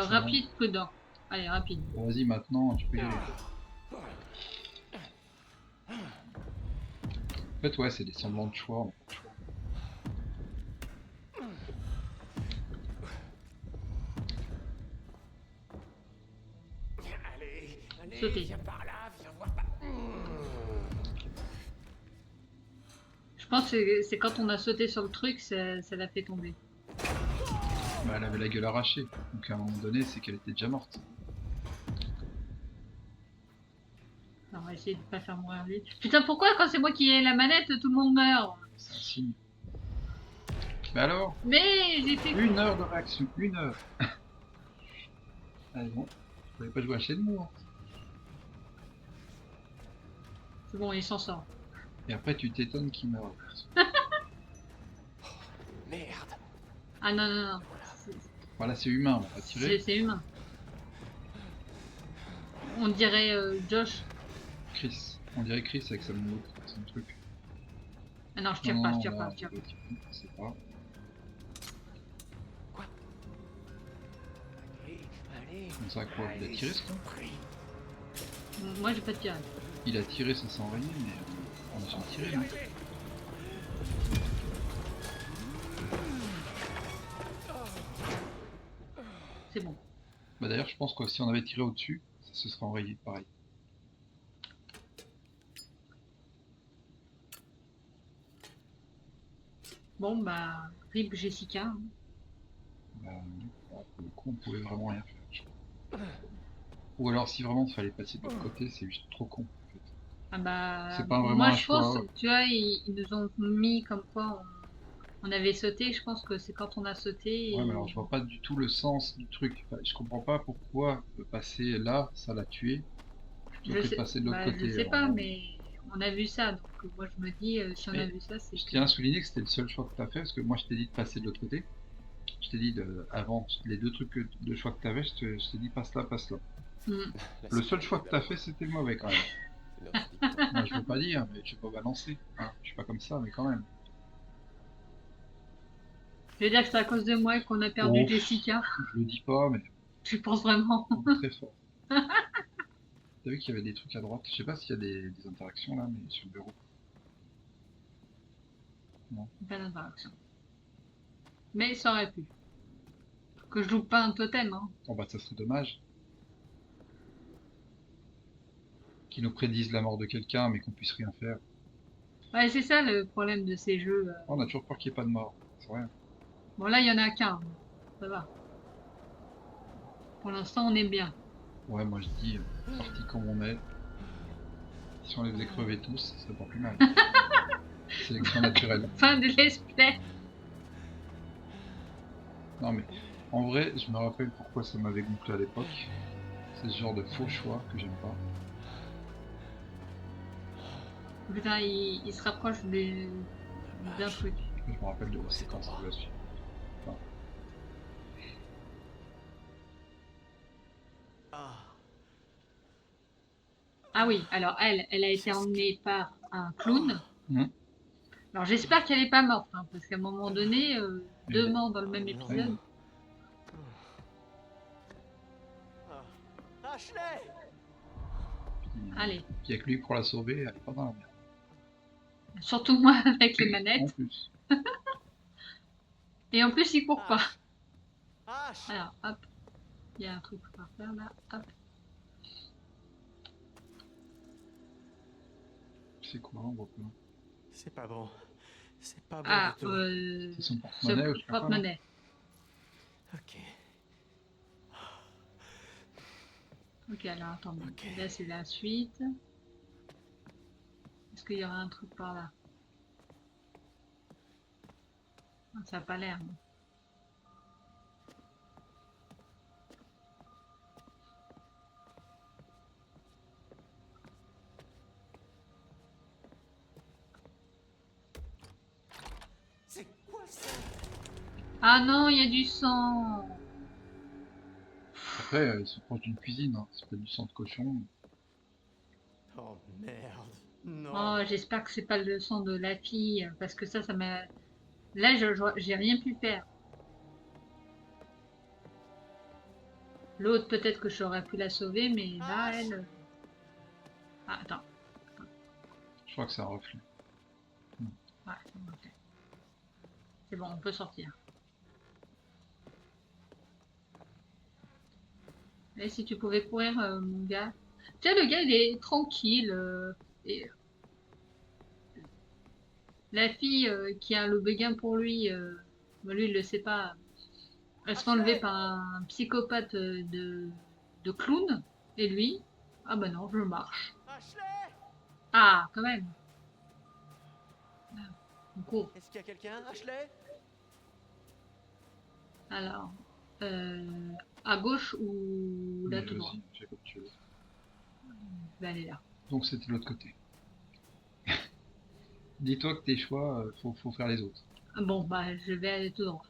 S3: Rapide, prudent. Allez, rapide.
S4: Bon, vas-y maintenant, tu peux y aller. En fait ouais, c'est des semblants de choix. En fait.
S1: Allez, allez,
S3: Sauter.
S1: viens par là, viens voir par...
S3: Je pense que c'est quand on a sauté sur le truc, ça l'a fait tomber.
S4: Bah, elle avait la gueule arrachée, donc à un moment donné, c'est qu'elle était déjà morte.
S3: Alors, on va essayer de pas faire mourir lui. Putain, pourquoi quand c'est moi qui ai la manette, tout le monde meurt?
S4: C'est un signe. Mais alors,
S3: Mais j'ai fait...
S4: 1 heure de réaction, 1 heure. Allez bon, vous n'avez pas joué à Shenmue. Hein.
S3: C'est bon, il s'en sort.
S4: Et après tu t'étonnes qu'il meurt.
S1: Merde!
S3: Ah non, non, non.
S4: Voilà, c'est humain, on va tirer.
S3: C'est humain. On dirait Josh.
S4: Chris, on dirait Chris avec son truc.
S3: Ah non, je tire pas, je tire pas, je tire pas.
S4: C'est pas.
S1: Allez, allez!
S4: On sait à quoi il a tiré ce con.
S3: Moi j'ai pas de tiré.
S4: Il a tiré sans s'enrayer, mais on a jamais tiré. Hein.
S3: C'est bon.
S4: Bah d'ailleurs, je pense que si on avait tiré au-dessus, ça se serait enrayé, pareil.
S3: Bon bah, RIP Jessica. Hein.
S4: Bah, pour le coup, on pouvait vraiment rien faire. Je crois. Ou alors, si vraiment il fallait passer de l'autre côté, c'est juste trop con. En fait.
S3: Ah bah,
S4: C'est pas vraiment
S3: moi
S4: un
S3: je
S4: choix.
S3: pense, tu vois, ils nous ont mis comme quoi on avait sauté. Je pense que c'est quand on a sauté.
S4: Ouais, mais alors je vois pas du tout le sens du truc. Enfin, je comprends pas pourquoi passer là, ça l'a tué, plutôt que de passer de l'autre côté.
S3: Je sais
S4: Alors,
S3: pas, mais on a vu ça. Donc moi je me dis, si on a
S4: Mais
S3: vu ça, c'est
S4: je
S3: que...
S4: tiens à souligner que c'était le seul choix que tu as fait, parce que moi je t'ai dit de passer de l'autre côté. Je t'ai dit avant les deux trucs de choix que tu avais, je t'ai dit passe là, passe là.
S3: Hmm.
S4: Le seul choix que tu as fait, c'était le mauvais quand même. Moi, je veux pas dire, mais je vais pas balancer. Hein. Je suis pas comme ça, mais quand même.
S3: Je veux dire que c'est à cause de moi qu'on a perdu
S4: Oh.
S3: Jessica.
S4: Je le dis pas, mais
S3: Tu penses vraiment?
S4: très fort. T'as vu qu'il y avait des trucs à droite? Je sais pas s'il y a des interactions là, mais sur le bureau.
S3: Pas d'interaction. Mais ça aurait pu. Que je loupe pas un totem, hein.
S4: Oh bah ça serait dommage. Qu'ils nous prédisent la mort de quelqu'un, mais qu'on puisse rien faire.
S3: Ouais, c'est ça le problème de ces jeux.
S4: Oh, on a toujours peur qu'il n'y ait pas de mort. C'est rien.
S3: Bon, là, il y en a qu'un. Ça va. Pour l'instant, on est bien.
S4: Ouais, moi je dis, parti comme on est. Si on les faisait crever tous, ça serait pas plus mal. Sélection naturelle.
S3: Fin de l'espèce.
S4: Non mais, en vrai, je me rappelle pourquoi ça m'avait gonflé à l'époque. C'est ce genre de faux choix que j'aime pas.
S3: Putain, il se rapproche d'un truc.
S4: Je me rappelle de la séquence de la suite. Enfin,
S3: Ah oui, alors elle a été emmenée par un clown.
S4: Mhm.
S3: Alors j'espère qu'elle est pas morte, hein, parce qu'à un moment donné, deux
S4: Oui.
S3: morts dans le même épisode.
S7: Ashley!
S3: Allez.
S4: Puis avec lui pour la sauver, elle est pas dans la merde.
S3: Surtout moi avec les
S4: En
S3: manettes.
S4: plus.
S3: Et en plus, il court pas.
S7: Ash!
S3: Alors, hop. Il y a un truc à faire là. Hop.
S4: C'est quoi, on voit pas.
S7: C'est pas bon. C'est pas bon
S3: Ah,
S7: du tout.
S4: C'est son
S3: ce
S4: porte-monnaie ou je sais pas quoi, là.
S3: porte-monnaie.
S7: Ok.
S3: Ok, alors attendez.
S7: Ok.
S3: Là, c'est la suite. Est-ce qu'il y aura un truc par là? Ah, ça n'a pas l'air. Non.
S7: C'est quoi ça?
S3: Ah non, il y a du sang.
S4: Après, ils sont proches d'une cuisine, hein. C'est pas du sang de cochon.
S7: Oh merde. Non.
S3: Oh, j'espère que c'est pas le sang de la fille, parce que ça m'a... Là, j'ai rien pu faire. L'autre, peut-être que j'aurais pu la sauver, mais là, elle... Ah, attends.
S4: Je crois que c'est un reflet.
S3: Ouais, ok. C'est bon, on peut sortir. Et si tu pouvais courir, mon gars. Tu sais, le gars, il est tranquille. Et la fille qui a le béguin pour lui, bah, lui, il le sait pas. Elle se fait enlever par un psychopathe de clown. Et lui, ah bah non, je marche.
S7: Ashley!
S3: Ah, quand même. On court.
S7: Est-ce qu'il y a quelqu'un, Ashley?
S3: Alors, à gauche ou là
S4: Mais
S3: tout droit?
S4: vas-y, j'ai comme tu veux.
S3: Je vais aller là.
S4: Donc c'était de l'autre côté. Dis-toi que tes choix, faut faire les autres.
S3: Bon, bah, je vais aller tout droit.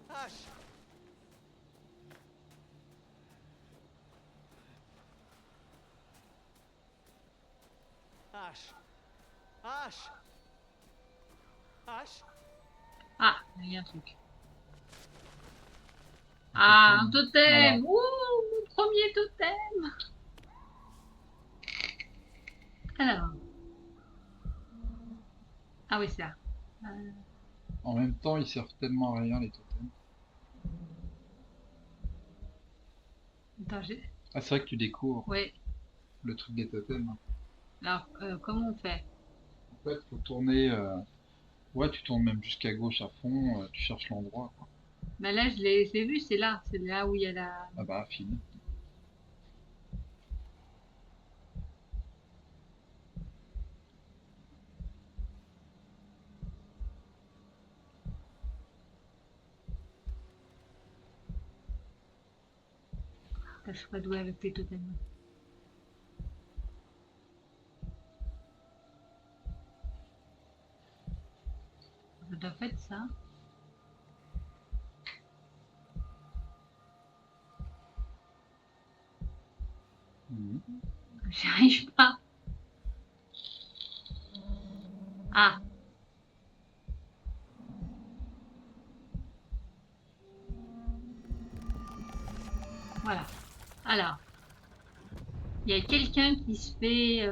S7: Ash! Ash! Ash! Ash!
S3: Ah, il y a un truc. Ah, un totem!
S4: Voilà.
S3: Ouh, mon premier totem! Alors. Ah oui, c'est là.
S4: En même temps, ils servent tellement à rien, les totems.
S3: Attends, j'ai...
S4: Ah, c'est vrai que tu découvres
S3: Ouais.
S4: le truc des totems.
S3: Alors, comment on fait?
S4: En fait, faut tourner... Ouais, tu tournes même jusqu'à gauche à fond, tu cherches l'endroit, quoi.
S3: Bah là, je l'ai vu, c'est là. C'est là où il y a la...
S4: Ah bah, fine.
S3: Putain, je suis pas douée avec les totems. Ça doit faire ça.
S4: Mhm.
S3: J'y arrive pas. Ah. Voilà. Alors. Il y a quelqu'un qui se fait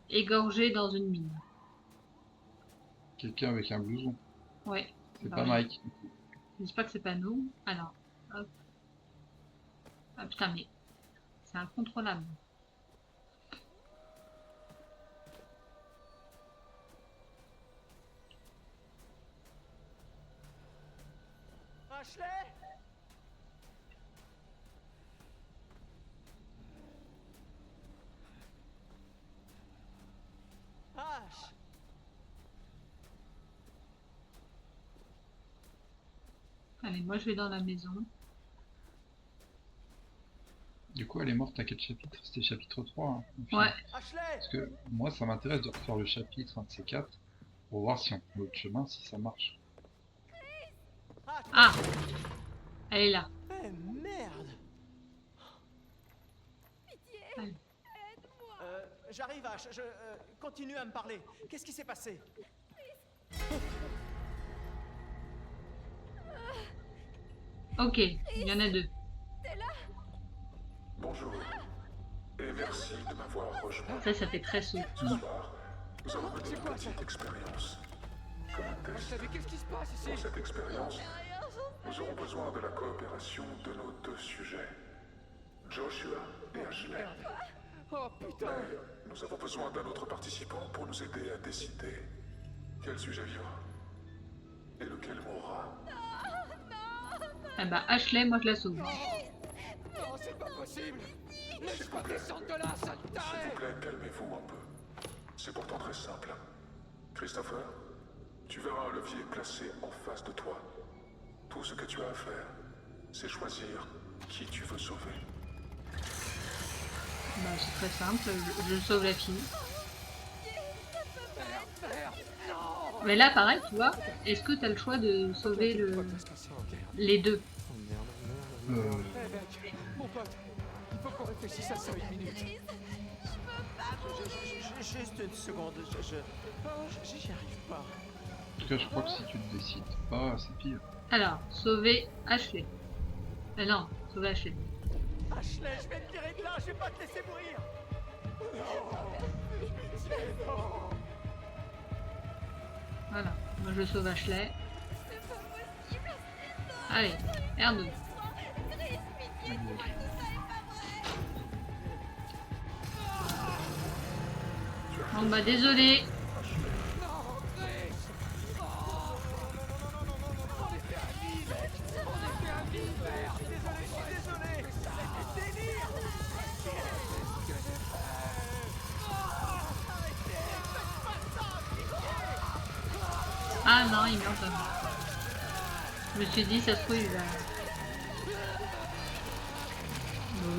S3: égorger dans une mine.
S4: Quelqu'un avec un blouson.
S3: Ouais.
S4: C'est
S3: Bah
S4: pas
S3: oui.
S4: Mike.
S3: J'espère que c'est pas nous. Alors. Hop. Ah putain, mais c'est incontrôlable.
S7: Ashley! Ash!
S3: Allez, moi je vais dans la maison.
S4: Du coup, elle est morte à quel chapitre? C'était chapitre 3, hein, au final.
S3: Ouais.
S7: Ashley!
S4: Parce que moi, ça m'intéresse de refaire le chapitre, un de ces quatre, pour voir si on prend l'autre chemin, si ça marche.
S3: Ah. Elle est là.
S7: Eh merde!
S3: Allez.
S7: J'arrive, Ash. Continue à me parler. Qu'est-ce qui s'est passé?
S3: Ok, il y en a deux.
S9: Bonjour, et merci de m'avoir rejoint.
S3: Ça fait très sous.
S9: Ce soir, nous allons mener une petite expérience. Comme un test.
S1: Qu'est-ce qui se passe ici?
S9: Pour cette expérience, nous aurons besoin de la coopération de nos deux sujets, Joshua et Ashley.
S1: Oh putain!
S9: Mais nous avons besoin d'un autre participant pour nous aider à décider quel sujet vivra et lequel mourra.
S3: Ah bah Ashley, moi je la sauve.
S1: Non, c'est pas possible! Laisse-moi descendre de là, sale
S9: S'il
S1: taré!
S9: vous plaît, calmez-vous un peu. C'est pourtant très simple. Christopher, tu verras un levier placé en face de toi. Tout ce que tu as à faire, c'est choisir qui tu veux sauver.
S3: Bah c'est très simple, je sauve la fille.
S1: Merde! Non!
S3: Mais là pareil, tu vois, est-ce que t'as le choix de sauver les deux?
S1: Hey mec, mon pote, il faut qu'on réfléchisse à ça une minute.
S7: Juste une seconde. J'y arrive pas.
S4: En tout cas, je crois que si tu ne décides pas, c'est pire.
S3: Alors, sauver Ashley. Non, sauver Ashley.
S7: Ashley, je vais te tirer de là. Je vais pas te laisser mourir.
S3: Voilà, moi je sauve Ashley. Allez, R2. Bon bah désolé. Ah non, il meurt pas. Je me suis dit, ça se trouve, il va...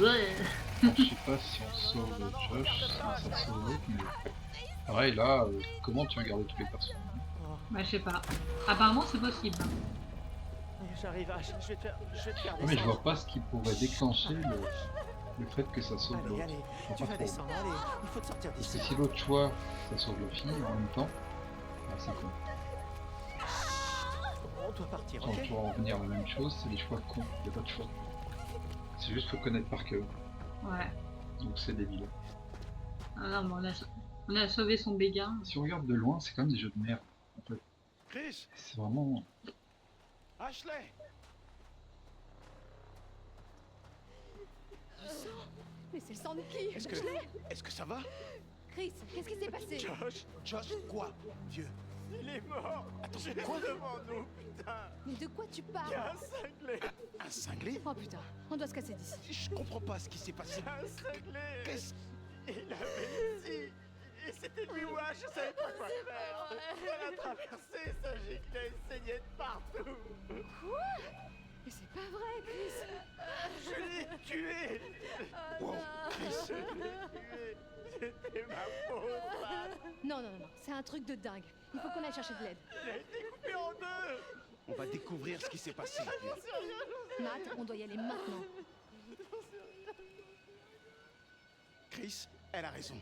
S3: Ouais.
S4: Je sais pas si on sauve Josh, si ça sauve l'autre, mais... Pareil, là, comment tu as gardé tous les personnages?
S3: Bah je sais pas. Apparemment c'est possible. Hein.
S7: J'arrive, Ash. Je vais te faire
S4: Ouais, mais je
S7: descendre.
S4: vois pas ce qui pourrait déclencher le fait que ça sauve
S7: Allez,
S4: l'autre.
S7: allez.
S4: Je
S7: Tu
S4: vois
S7: vas
S4: pas trop.
S7: descendre. Allez, il faut te sortir
S4: Parce
S7: d'ici.
S4: que si l'autre choix, ça sauve la fille en même temps, bah, c'est con.
S7: On doit partir,
S4: Quand
S7: ok?
S4: tu vas en revenir à la même chose, c'est les choix cons, y a pas de choix. C'est juste faut connaître par cœur,
S3: Ouais.
S4: donc c'est débile.
S3: Ah non, mais on a sauvé son béguin.
S4: Si on regarde de loin, c'est quand même des jeux de merde, en fait.
S10: Chris,
S4: C'est vraiment...
S10: Ashley,
S6: Mais c'est le sang de qui?
S10: est-ce que ça va?
S6: Chris, qu'est-ce qui s'est passé?
S10: Josh, quoi, vieux?
S7: Il est mort.
S10: Attends,
S7: Juste
S10: quoi?
S7: devant nous, putain.
S6: Mais de quoi tu parles?
S7: Il y a un cinglé.
S10: Un cinglé?
S6: Oh putain, on doit se casser d'ici.
S10: Je comprends pas ce qui s'est passé.
S7: Il y a un cinglé.
S10: Qu'est-ce...
S7: Il avait ici. Et c'était lui ou je savais pas quoi faire. Elle a traversé, sa gicle saignait de partout.
S6: Mais c'est pas vrai, Chris.
S7: Je l'ai tué.
S10: Wow, Chris,
S7: Je l'ai tué. C'était ma faute.
S6: Non, c'est un truc de dingue. Il faut qu'on aille chercher de l'aide.
S7: Il a été coupé en deux.
S10: on va découvrir ce qui s'est passé.
S6: Matt, on doit y aller maintenant.
S10: Chris, elle a raison.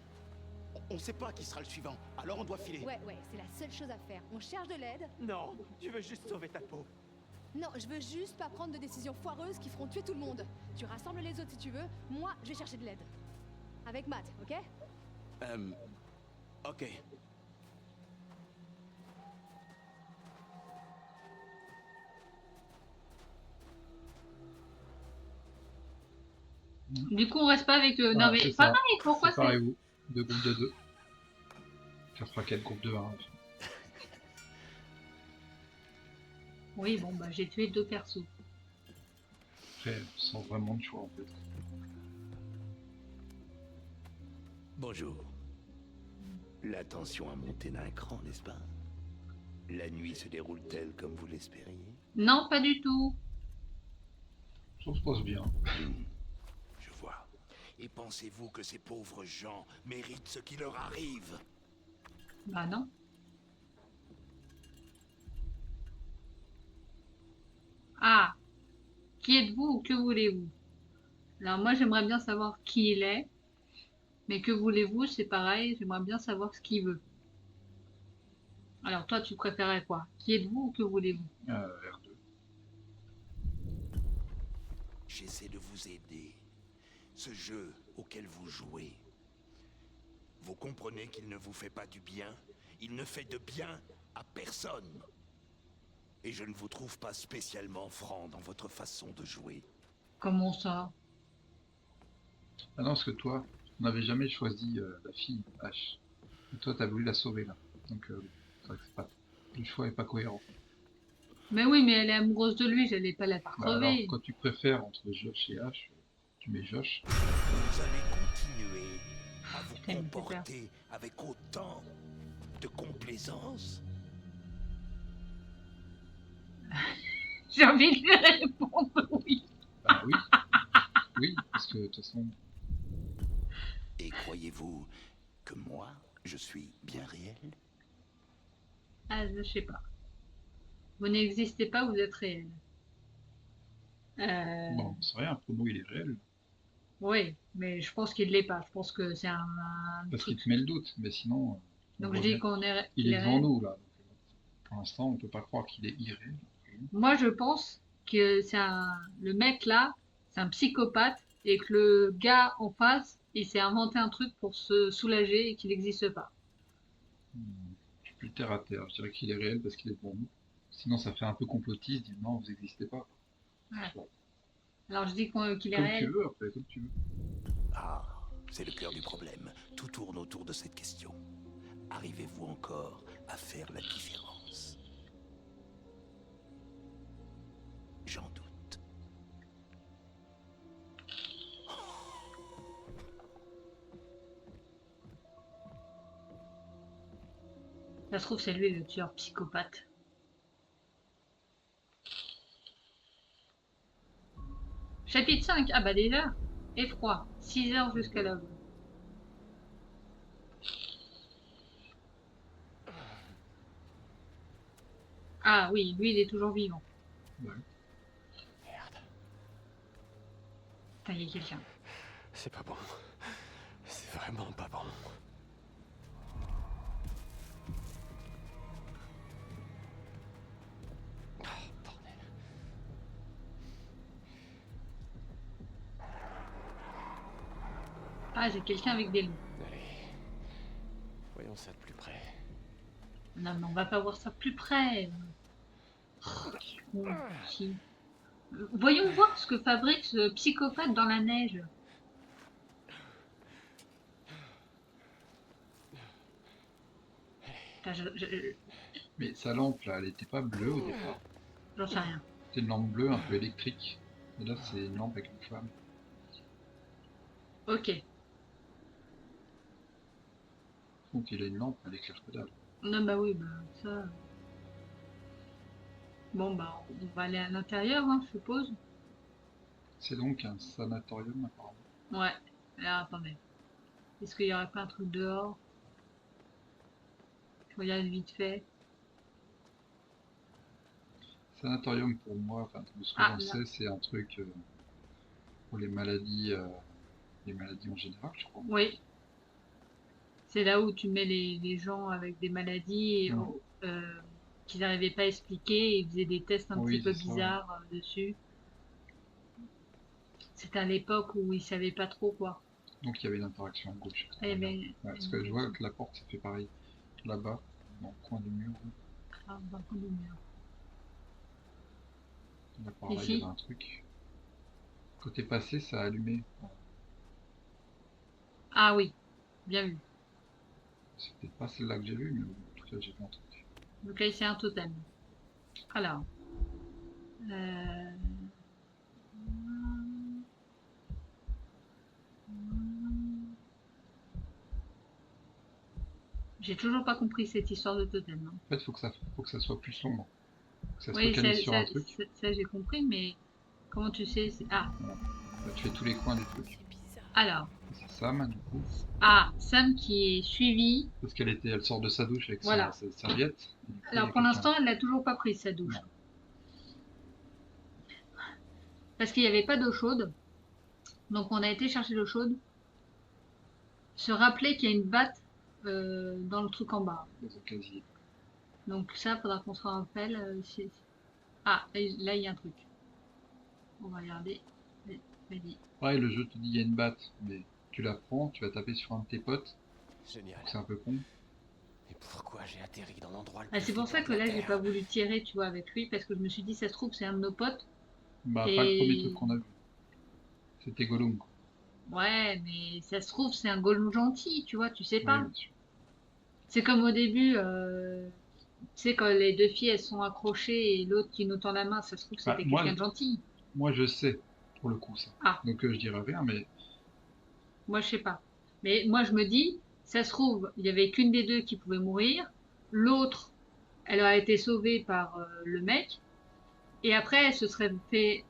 S10: On sait pas qui sera le suivant, alors on doit filer.
S6: Ouais, c'est la seule chose à faire. On cherche de l'aide.
S7: Non, tu veux juste sauver ta peau.
S6: Non, je veux juste pas prendre de décisions foireuses qui feront tuer tout le monde. Tu rassembles les autres si tu veux. Moi, je vais chercher de l'aide. Avec Matt, ok?
S10: Ok.
S3: Du coup on reste pas avec eux.
S4: Voilà,
S3: Non mais
S4: c'est
S3: pas
S4: ça.
S3: pareil, pourquoi c'est...
S4: Séparez-vous, deux groupes de deux. Ça fera quel groupe de 1?
S3: Oui bon bah j'ai tué deux persos.
S4: Après, sans vraiment de choix en fait.
S8: Bonjour. La tension a monté d'un cran, n'est-ce pas? La nuit se déroule-t-elle comme vous l'espériez?
S3: Non pas du tout.
S4: Ça se passe bien.
S8: Je vois. Et pensez-vous que ces pauvres gens méritent ce qui leur arrive?
S3: Bah non. Ah. Qui êtes-vous ou que voulez-vous? Alors moi j'aimerais bien savoir qui il est. Mais que voulez-vous? C'est pareil, j'aimerais bien savoir ce qu'il veut. Alors toi, tu préférais quoi? Qui êtes-vous ou que voulez-vous?
S4: R2.
S8: J'essaie de vous aider. Ce jeu auquel vous jouez, vous comprenez qu'il ne vous fait pas du bien? Il ne fait de bien à personne. Et je ne vous trouve pas spécialement franc dans votre façon de jouer.
S3: Comment ça?
S4: Ah non, parce que toi, on n'avait jamais choisi la fille, H. Et toi, t'as voulu la sauver, là. Donc, c'est vrai que c'est pas... le choix est pas cohérent.
S3: Mais oui, mais elle est amoureuse de lui, j'allais pas la faire
S4: Bah alors,
S3: crever.
S4: quand tu préfères entre Josh et H, tu mets Josh.
S8: Vous allez continuer à vous
S3: Putain, il me fait peur.
S8: comporter avec autant de complaisance?
S3: J'ai envie de lui répondre oui.
S4: Bah oui. Oui, parce que de toute façon,
S8: Et croyez-vous que moi, je suis bien réel?
S3: Ah, je sais pas. Vous n'existez pas, vous êtes réel.
S4: bon, c'est rien, pour nous, il est réel.
S3: Oui, mais je pense qu'il l'est pas. Je pense que c'est un
S4: Parce qu'il
S3: truc.
S4: te met le doute, mais sinon, on
S3: Donc
S4: voit
S3: je dis
S4: bien.
S3: qu'on est,
S4: Il
S3: qu'il
S4: est
S3: est
S4: devant
S3: réel.
S4: nous, là. Donc, pour l'instant, on peut pas croire qu'il est irréel.
S3: Moi, je pense que le mec là, c'est un psychopathe et que le gars en face, il s'est inventé un truc pour se soulager et qu'il n'existe pas.
S4: Je suis plus terre à terre. Je dirais qu'il est réel parce qu'il est devant nous. Sinon, ça fait un peu complotiste, dire non, vous n'existez pas.
S3: Ouais.
S4: Bon,
S3: Alors je dis qu'il est
S4: comme tu
S3: réel.
S4: veux, après, comme tu veux.
S8: Ah, c'est le cœur du problème. Tout tourne autour de cette question. Arrivez-vous encore à faire la différence? J'en doute.
S3: Ça se trouve, c'est lui le tueur psychopathe. Chapitre 5. Ah bah déjà. Effroi. 6 heures jusqu'à l'aube. Ah oui, lui il est toujours vivant.
S4: Ouais.
S1: Merde,
S3: Putain, il y a quelqu'un.
S1: c'est pas bon. C'est vraiment pas bon. Oh, bordel.
S3: Ah, j'ai quelqu'un avec des loups.
S1: Allez, voyons ça de plus près.
S3: Non, mais on va pas voir ça plus près. Oh, quel con, si. Voyons voir ce que fabrique ce psychopathe dans la neige. Putain,
S4: Mais sa lampe, là, elle était pas bleue au départ.
S3: j'en sais rien.
S4: C'est une lampe bleue un peu électrique. Et là, c'est une lampe avec une flamme.
S3: Ok.
S4: Donc, il a une lampe, elle éclaire que dalle.
S3: Non, bah oui, bah ça. Bon, bah on va aller à l'intérieur, hein, je suppose.
S4: C'est donc un sanatorium, apparemment.
S3: Ouais. Alors attendez. Est-ce qu'il y aurait pas un truc dehors? Je regarde vite fait.
S4: Sanatorium, pour moi, enfin, de ce que
S3: Ah,
S4: j'en
S3: là.
S4: sais, c'est un truc pour les maladies en général, je crois.
S3: Oui. C'est là où tu mets les gens avec des maladies et,
S4: Ouais.
S3: qu'ils n'arrivaient pas à expliquer et ils faisaient des tests un
S4: Oui,
S3: petit peu
S4: c'est ça, ouais.
S3: bizarres dessus. C'était à l'époque où ils savaient pas trop quoi.
S4: Donc, il y avait une interaction à gauche.
S3: Eh ben,
S4: Ouais, parce que je vois que la porte, ça fait pareil. Là-bas, dans le coin du mur.
S3: ah, dans le coin du mur.
S4: Là, par là, il y
S3: Ici.
S4: avait un truc. Quand t'es passé, ça a allumé.
S3: Ah oui, bien vu.
S4: C'est peut-être pas celle-là que j'ai vue, mais en tout cas, j'ai vu un truc.
S3: Donc là, c'est un totem. Alors. J'ai toujours pas compris cette histoire de totem. Hein.
S4: En fait, faut que ça soit plus sombre. Que ça se
S3: Oui,
S4: focalise sur un truc.
S3: ça, j'ai compris, mais comment tu sais Ah,
S4: Là, tu fais tous les coins du truc.
S3: alors.
S4: C'est Sam, du coup.
S3: Ah, Sam qui est suivi.
S4: Parce elle sort de sa douche avec
S3: Voilà.
S4: sa serviette. Et du coup, il y a
S3: Alors pour
S4: quelqu'un.
S3: l'instant, elle n'a toujours pas pris sa douche.
S4: Non.
S3: Parce qu'il n'y avait pas d'eau chaude. Donc on a été chercher l'eau chaude. Se rappeler qu'il y a une batte dans le truc en bas.
S4: Dans un casier.
S3: Donc ça, faudra qu'on se rappelle. Ah, là, il y a un truc. On va regarder. Vas-y.
S4: Pareil, le jeu te dit il y a une batte, mais tu la prends, tu vas taper sur un de tes potes,
S1: Génial.
S4: c'est un peu con.
S1: Et pourquoi j'ai atterri dans l'endroit le
S3: Ah,
S1: plus
S3: c'est pour ça
S1: flippant
S3: que
S1: de la
S3: là, j'ai
S1: Terre?
S3: pas voulu tirer, tu vois, avec lui, parce que je me suis dit, ça se trouve, c'est un de nos potes.
S4: Bah, pas le premier
S3: Et
S4: truc qu'on a vu. C'était Gollum, quoi.
S3: ouais, mais ça se trouve, c'est un Gollum gentil, tu vois, tu sais
S4: Oui,
S3: pas.
S4: bien sûr.
S3: C'est comme au début, tu sais, quand les deux filles, elles sont accrochées et l'autre qui nous tend la main, ça se trouve,
S4: Bah,
S3: c'était quelqu'un de gentil.
S4: moi, je sais, pour le coup, ça.
S3: Ah,
S4: Donc, je dirais rien, mais
S3: moi, je sais pas. Mais moi, je me dis, ça se trouve, il y avait qu'une des deux qui pouvait mourir. L'autre, elle a été sauvée par le mec. Et après, elle se serait fait,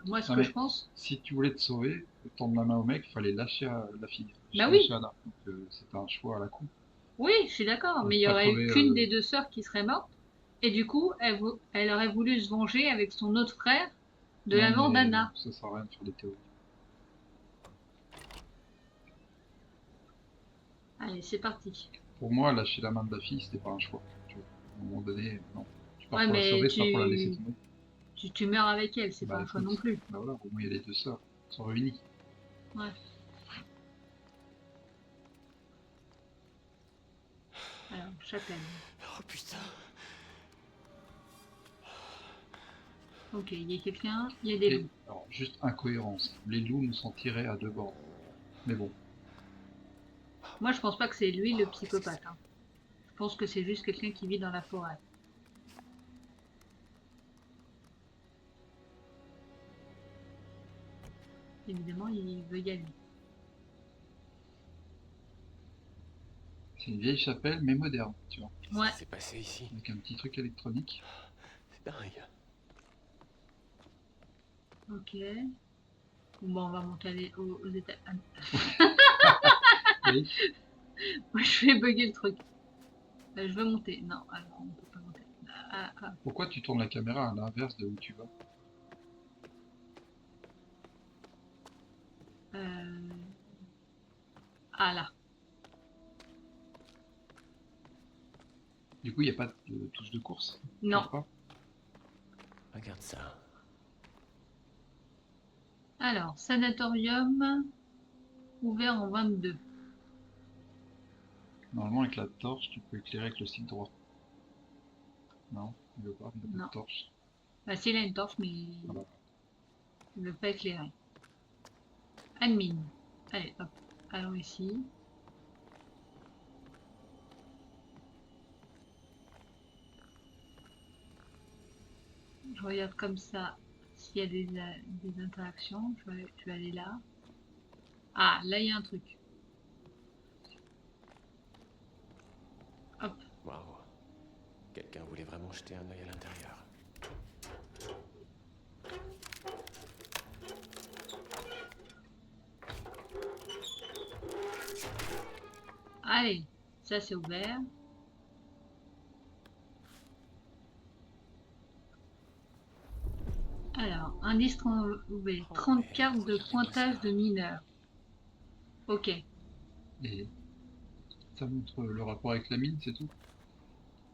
S3: moi, ce
S4: non,
S3: que je
S4: mais
S3: pense.
S4: si tu voulais te sauver, tendre la main au mec, il fallait lâcher la fille.
S3: Bah
S4: Lâcher
S3: oui,
S4: Anna. Donc, c'était un choix à la con.
S3: oui, je suis d'accord.
S4: Donc,
S3: Mais il y
S4: pas
S3: aurait eu
S4: crever.
S3: qu'une des deux sœurs qui serait morte. Et du coup, elle aurait voulu se venger avec son autre frère de
S4: Non,
S3: la mort
S4: mais
S3: d'Anna.
S4: ça sert à rien de faire des théories.
S3: Allez, c'est parti.
S4: Pour moi, lâcher la main de la fille, c'était pas un choix. Tu vois. À un moment donné, non. Tu pars
S3: Ouais,
S4: pour la
S3: mais
S4: sauver, c'est pas pour la laisser tomber.
S3: tu meurs avec elle, c'est
S4: Bah
S3: pas un choix
S4: écoute,
S3: non plus.
S4: bah voilà, au moins il y a les deux sœurs, elles sont réunies.
S3: Ouais. Alors, chapelle.
S7: Oh putain.
S3: Ok, il y a quelqu'un, il y a des
S4: Et
S3: loups.
S4: alors, juste incohérence, les loups nous sont tirés à deux bords. Mais bon,
S3: Moi, je pense pas que c'est lui le
S1: Qu'est-ce que
S3: psychopathe. Hein. Je pense que c'est juste quelqu'un qui vit dans la forêt. Évidemment, il veut y aller.
S4: c'est une vieille chapelle, mais moderne, tu vois,
S1: Qu'est-ce
S3: Ouais,
S1: qui s'est passé ici?
S4: avec un petit truc électronique.
S1: C'est dingue.
S3: ok. Bon, on va monter aux étages.
S4: Oui,
S3: Moi, je vais bugger le truc. Je veux monter. Non, alors, on peut pas monter.
S4: pourquoi tu tournes la caméra à l'inverse de où tu vas?
S3: Euh, Ah là.
S4: Du coup, il n'y a pas de touche de course?
S3: Non.
S4: Toujours pas.
S1: Regarde ça.
S3: Alors, sanatorium ouvert en 22.
S4: Normalement, avec la torche, tu peux éclairer avec le stick droit. Non, il veut pas, il n'a pas
S3: Non.
S4: de torche.
S3: Bah, si, il a une torche, mais
S4: Voilà.
S3: il ne veut pas éclairer. Admin. Allez, hop. Allons ici. Je regarde comme ça s'il y a des interactions. Je vais aller là. Ah, là, il y a un truc. Hop.
S1: Waouh. Quelqu'un voulait vraiment jeter un œil à l'intérieur.
S3: Allez, ça c'est ouvert. Alors, indice trouvé. 30 cartes de pointage de mineurs. Ok.
S4: Et ça montre le rapport avec la mine, c'est tout.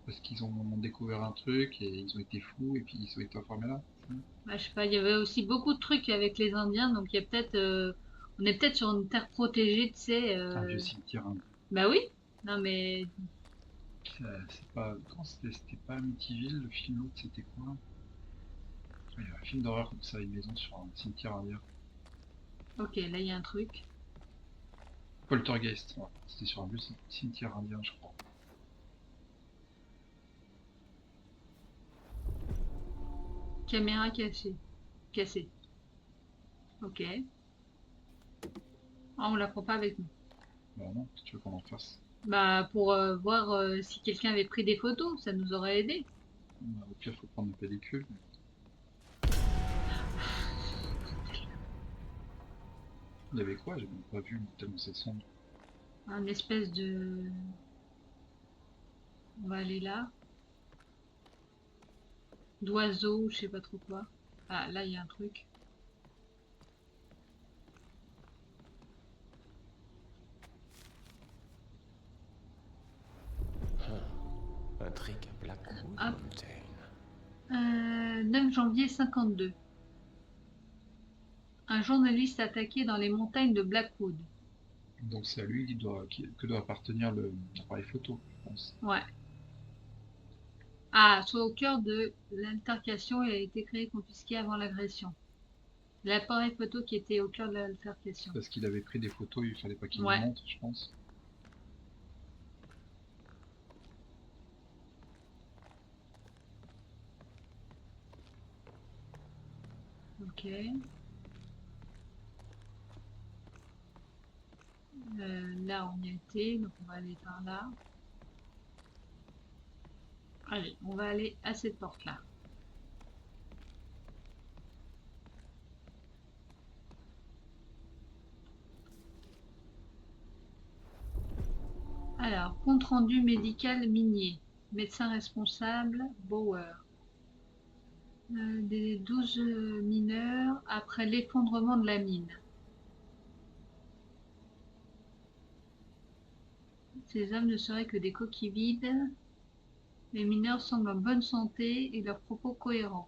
S4: Parce qu'ils ont découvert un truc et ils ont été fous et puis ils ont été enfermés là.
S3: Bah, je sais pas, il y avait aussi beaucoup de trucs avec les Indiens, donc il y a peut-être, on est peut-être sur une terre protégée, tu sais.
S4: Un vieux cimetière. Hein.
S3: Bah oui. Non mais,
S4: C'est pas. Quand c'était pas Amityville, le film l'autre c'était quoi? Il y a un film d'horreur comme ça, une maison sur un cimetière indien.
S3: ok, là il y a un truc.
S4: Poltergeist, ouais. C'était sur un vieux cimetière indien, je crois.
S3: Caméra cachée. Cassée. Ok. Ah, on la prend pas avec nous.
S4: Bah non, si tu veux qu'on en fasse.
S3: Bah pour voir si quelqu'un avait pris des photos, ça nous aurait aidé.
S4: Bah, au pire, faut prendre une pellicule. Il y avait quoi? J'ai même pas vu tellement c'est sombre.
S3: Un espèce de... On va aller là. D'oiseau, je sais pas trop quoi. Ah, là, il y a un truc.
S1: Intrigue Blackwood
S3: Hop.
S1: Mountain.
S3: 9 janvier 52. Un journaliste attaqué dans les montagnes de Blackwood.
S4: Donc c'est à lui que doit appartenir l'appareil photo, je pense.
S3: Ouais. Ah, soit au cœur de l'altercation, il a été créé et confisqué avant l'agression. L'appareil photo qui était au cœur de l'altercation.
S4: Parce qu'il avait pris des photos, il fallait pas qu'il
S3: Ouais.
S4: les montre, je pense.
S3: Ok. Là, on y a été, donc on va aller par là. Allez, on va aller à cette porte-là. Alors, compte rendu médical minier. Médecin responsable, Bauer. Des 12 mineurs après l'effondrement de la mine. Ces hommes ne seraient que des coquilles vides. Les mineurs semblent en bonne santé et leurs propos cohérents.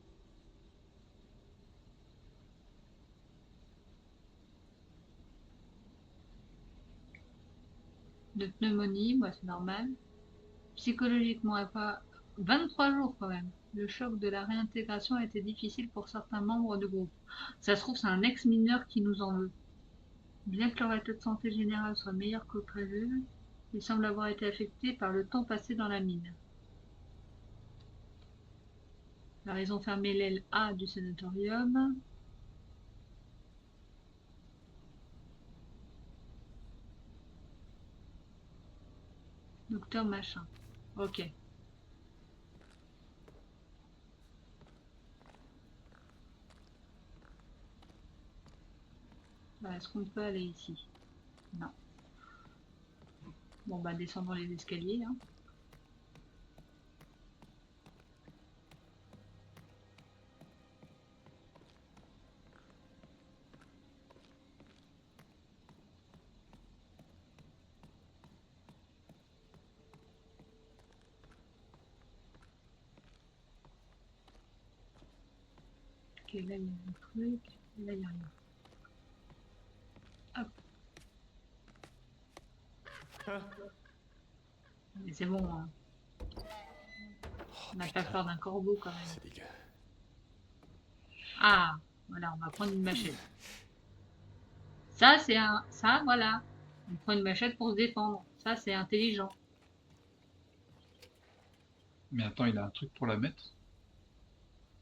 S3: De pneumonie, bah, c'est normal. Psychologiquement, pas 23 jours quand même. Le choc de la réintégration a été difficile pour certains membres du groupe. Ça se trouve, c'est un ex-mineur qui nous en veut. Bien que leur état de santé général soit meilleur que prévu, il semble avoir été affecté par le temps passé dans la mine. Alors, ils ont fermé l'aile A du sanatorium. Docteur machin. Ok. Est-ce qu'on peut aller ici? Non. Bon, bah, descendons les escaliers. Hein. Ok, là, il y a un truc. Là, il n'y a rien. Hop. Mais c'est bon, hein. On n'a pas peur d'un corbeau quand même.
S1: C'est dégueu.
S3: Ah, voilà, on va prendre une machette. Ça, c'est un... Ça, voilà. On prend une machette pour se défendre. Ça, c'est intelligent.
S4: Mais attends, il a un truc pour la mettre?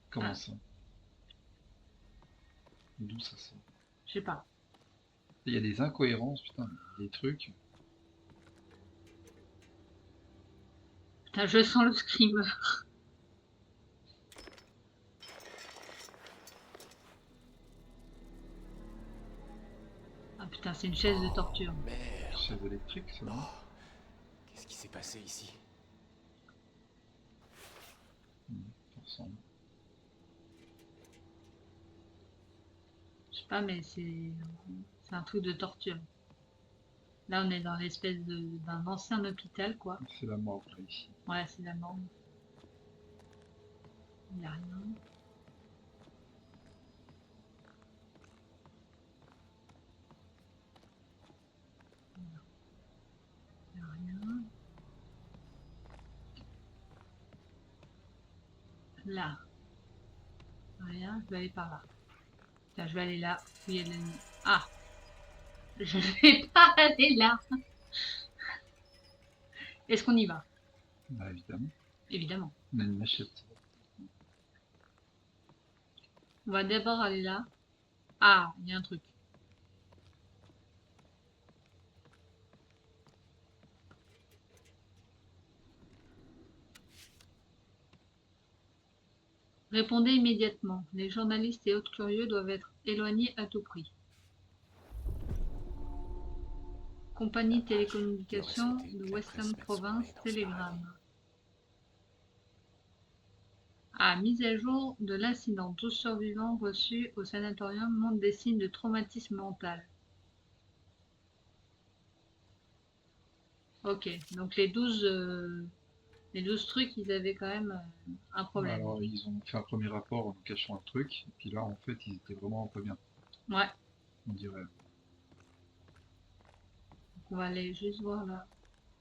S4: Comment
S3: Ah.
S4: ça? D'où ça sort?
S3: Je sais pas.
S4: Il y a des incohérences, putain, des trucs.
S3: Putain, je sens le screamer. Ah putain, c'est une chaise de torture.
S1: Merde.
S4: Chaise électrique, ça.
S1: Non. Qu'est-ce qui s'est passé ici?
S4: Ça ressemble.
S3: Je sais pas, mais c'est un truc de torture. Là, on est dans l'espèce d'un ancien hôpital, quoi.
S4: C'est la morgue, là, ici.
S3: Ouais, c'est la morgue. Il n'y a rien. Il n'y a rien. Là. Rien, je vais aller par là. Tiens, je vais aller là, où il y a de l'ennemi. Ah! Je vais pas aller là. Est-ce qu'on y va?
S4: Bah, évidemment.
S3: Évidemment.
S4: On a une machette.
S3: On va d'abord aller là. Ah, il y a un truc. Répondez immédiatement. Les journalistes et autres curieux doivent être éloignés à tout prix. Compagnie de télécommunications de Western Province Telegram. Ah, mise à jour de l'incident. 12 survivants reçus au sanatorium montrent des signes de traumatisme mental. Ok, donc les 12 Les 12 trucs, ils avaient quand même un problème.
S4: Alors, ils ont fait un premier rapport en nous cachant un truc, et puis là, en fait, ils étaient vraiment pas bien,
S3: Ouais,
S4: on dirait.
S3: donc on va aller juste voir là.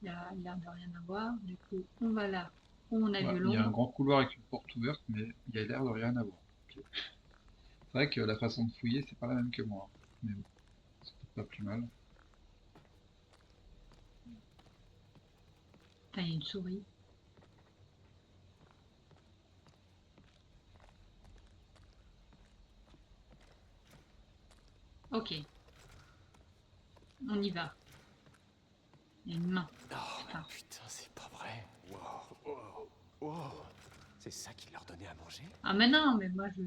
S3: Il y a l'air de rien à voir. Du coup, on va là où on a
S4: Ouais,
S3: vu
S4: il y a un
S3: l'ombre.
S4: grand couloir avec une porte ouverte, mais il y a l'air de rien avoir. Ok. C'est vrai que la façon de fouiller, c'est pas la même que moi. Mais bon, c'est peut-être pas plus mal.
S3: Putain, il y a une souris. Ok, on y va. Il y a une main.
S1: Oh,
S3: Putain.
S1: putain, c'est pas vrai. Wow, wow, wow. C'est ça qu'il leur donnait à manger?
S3: Ah mais non, mais moi je...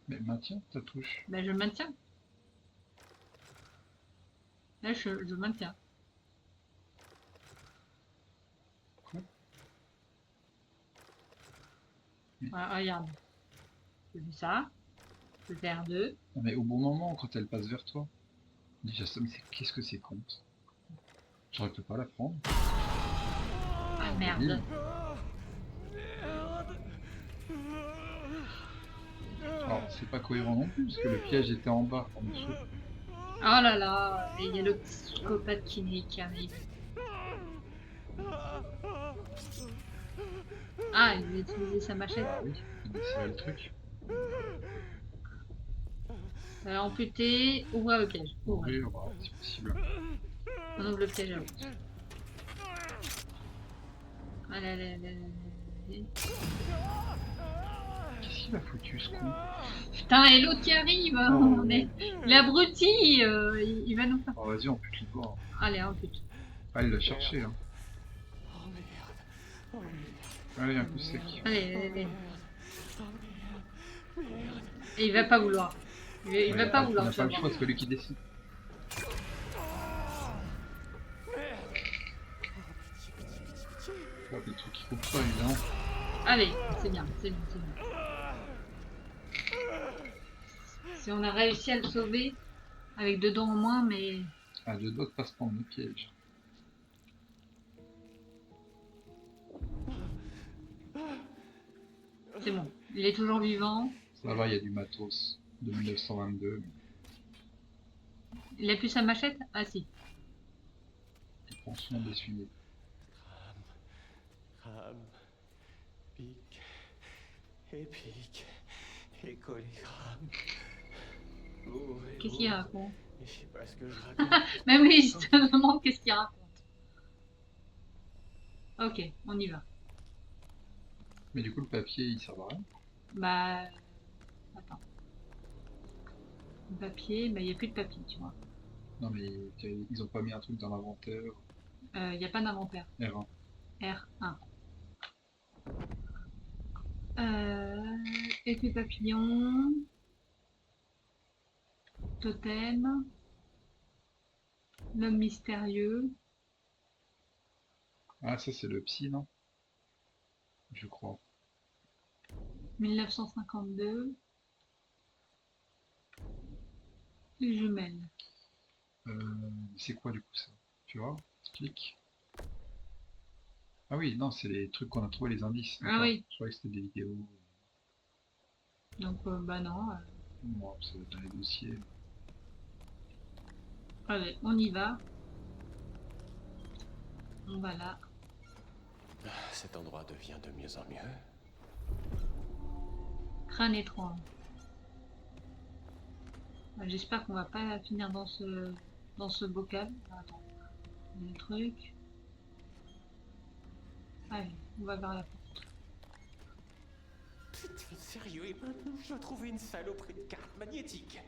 S4: Mais maintiens ta touche.
S3: Ben je maintiens. Là je maintiens.
S4: Quoi?
S3: Voilà, regarde. Je fais ça. Je fais R2.
S4: Non, mais au bon moment, quand elle passe vers toi. Déjà, ça, mais qu'est-ce que c'est con ça. J'aurais pu pas la prendre.
S3: Ah merde.
S4: Débile. Alors, c'est pas cohérent non plus, parce que le piège était en bas, en dessous.
S3: Oh là là. Et il y a le psychopathe qui arrive. Ah, il va utiliser sa machette.
S4: Ah oui, il desserrait le truc.
S3: Amputer, ouvrir le piège. Ouvrir.
S4: Ouvrir, bah, c'est possible.
S3: On ouvre le piège à l'autre. Allez, allez, allez, allez.
S4: Qu'est-ce qu'il a foutu ce con?
S3: Putain, et l'autre qui arrive,
S4: Oh.
S3: l'abruti, il va nous faire...
S4: Oh, vas-y, on peut le voir.
S3: Allez, ampute.
S4: Ah, il l'a cherché, hein.
S1: Oh merde. Oh merde.
S4: Allez, un coup sec.
S3: Allez, allez, allez. Et il va pas vouloir. Il va pas vouloir,
S4: Il n'a
S3: tu
S4: pas
S3: vas
S4: le choix,
S3: voir.
S4: c'est celui qui décide. Oh, des trucs qui coupent pas, évidemment.
S3: Allez, c'est bien, c'est bien, c'est bien. Si on a réussi à le sauver, avec 2 dents en moins, mais...
S4: Ah, deux doigts de pas se prendre le piège.
S3: C'est bon. Il est toujours vivant.
S4: Ça va, il y a du matos de 1922.
S3: Il a plus sa machette? Ah si.
S4: Il prend soin d'essuyer.
S1: Crame, pique, épique, écoligramme.
S3: Qu'est-ce qu'il raconte?
S1: Je sais pas ce que je raconte.
S3: Même lui, il se demande qu'est-ce qu'il raconte. Ok, on y va.
S4: Mais du coup, le papier, il sert à rien.
S3: Bah... Attends. Le papier, bah il n'y a plus de papier, tu vois.
S4: Non, mais ils ont pas mis un truc dans l'inventaire.
S3: Il n'y a pas d'inventaire.
S4: R1.
S3: R1. Effet papillon. Totem. L'homme mystérieux.
S4: Ah, ça, c'est le psy, non? Je crois.
S3: 1952. Les jumelles.
S4: C'est quoi, du coup, ça? Tu vois? Clique. Ah oui, non, c'est les trucs qu'on a trouvé, les indices.
S3: Ah
S4: D'accord.
S3: oui.
S4: Je croyais que c'était des vidéos.
S3: Donc, bah non.
S4: Bon, ça va être dans les dossiers.
S3: Allez, on y va. On va là.
S1: Cet endroit devient de mieux en mieux.
S3: Crâne étrange. J'espère qu'on va pas finir dans ce bocal. Attends. Il y a des trucs. Allez, on va vers la porte.
S1: Putain, sérieux, et maintenant je dois trouver une saloperie de carte magnétique.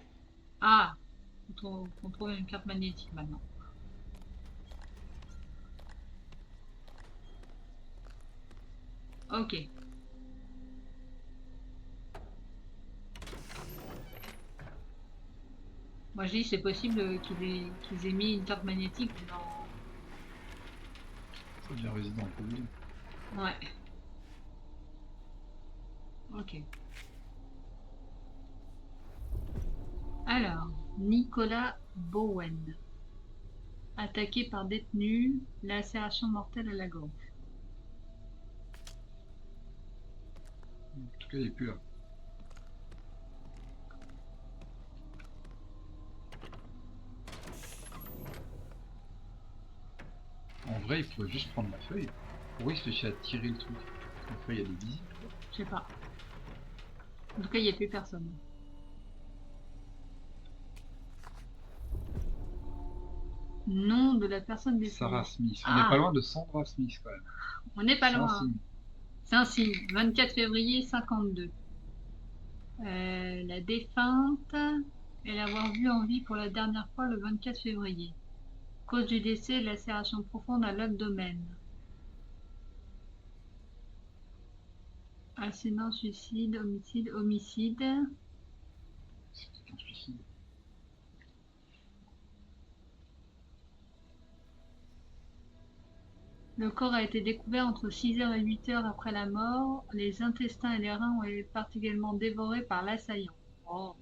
S3: Ah, on trouve une carte magnétique maintenant. Ok. Moi je dis c'est possible qu'ils aient mis une carte magnétique dans...
S4: C'est bien Resident Evil.
S3: Ouais. Ok. Alors, Nicolas Bowen. Attaqué par détenu, lacération mortelle à la gorge.
S4: En tout cas, il est plus là. En vrai, il pourrait juste prendre la feuille. Pourquoi il se fait chier à tirer le truc? La feuille, elle est visible.
S3: Je sais pas. En tout cas, il n'y a plus personne. Nom de la personne décédée.
S4: Sarah Smith. On
S3: Ah.
S4: n'est pas loin de Sandra Smith quand même.
S3: On n'est pas
S4: C'est un
S3: loin.
S4: signe.
S3: C'est un signe. 24 février 52. La défunte et l'avoir vue en vie pour la dernière fois le 24 février. Cause du décès, lacération profonde à l'abdomen. Accident, suicide, homicide, homicide.
S4: C'est peut-être un suicide.
S3: Le corps a été découvert entre 6h et 8h après la mort. Les intestins et les reins ont été particulièrement dévorés par l'assaillant. Oh.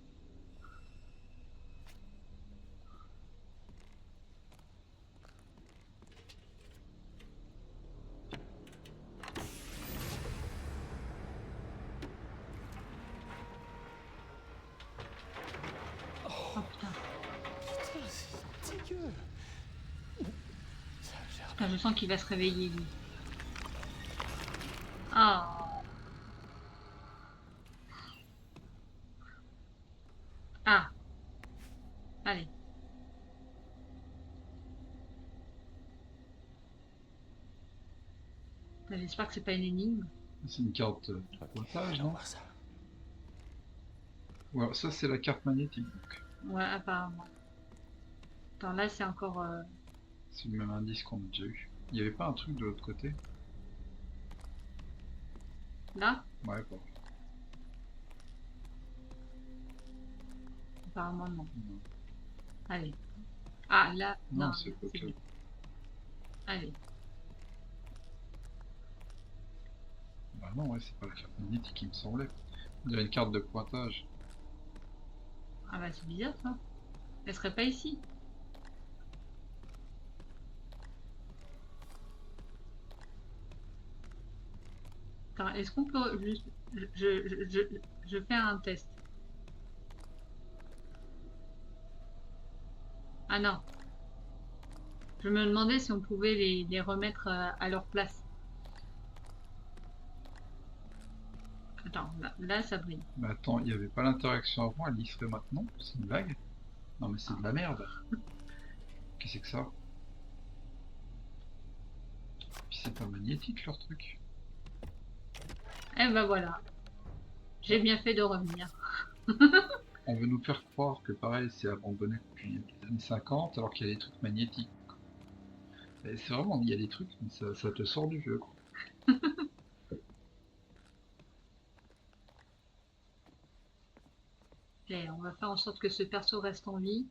S3: Oh putain.
S1: Putain, c'est dégueu.
S3: Putain, je sens qu'il va se réveiller lui. Ah. Ah. Allez. J'espère que c'est pas une énigme.
S4: C'est une carte pointage,
S1: Allons
S4: non?
S1: voir ça.
S4: Ouais, ça c'est la carte magnétique. Donc.
S3: Ouais, apparemment. Attends, là c'est encore...
S4: C'est le même indice qu'on a déjà eu. Il n'y avait pas un truc de l'autre côté?
S3: Là?
S4: Ouais, bon.
S3: Apparemment non.
S4: Non,
S3: Allez. Ah, là,
S4: non
S3: non,
S4: c'est pas
S3: c'est
S4: que...
S3: bon. Allez.
S4: Bah non, ouais, c'est pas la carte magnétique, il me semblait. Il y a une carte de pointage.
S3: Ah bah c'est bizarre ça. Elle serait pas ici. Attends, est-ce qu'on peut juste... Je fais un test. Ah non. Je me demandais si on pouvait les remettre à leur place. Attends, là ça brille.
S4: Mais attends, il n'y avait pas l'interaction avant, elle y serait maintenant? C'est une blague? Non mais c'est de la merde. Qu'est-ce que c'est que ça? Puis c'est pas magnétique leur truc.
S3: Eh ben voilà. J'ai bien fait de revenir.
S4: On veut nous faire croire que pareil c'est abandonné depuis les années 50 alors qu'il y a des trucs magnétiques. Et c'est vraiment, il y a des trucs, mais ça te sort du jeu quoi.
S3: Et on va faire en sorte que ce perso reste en vie.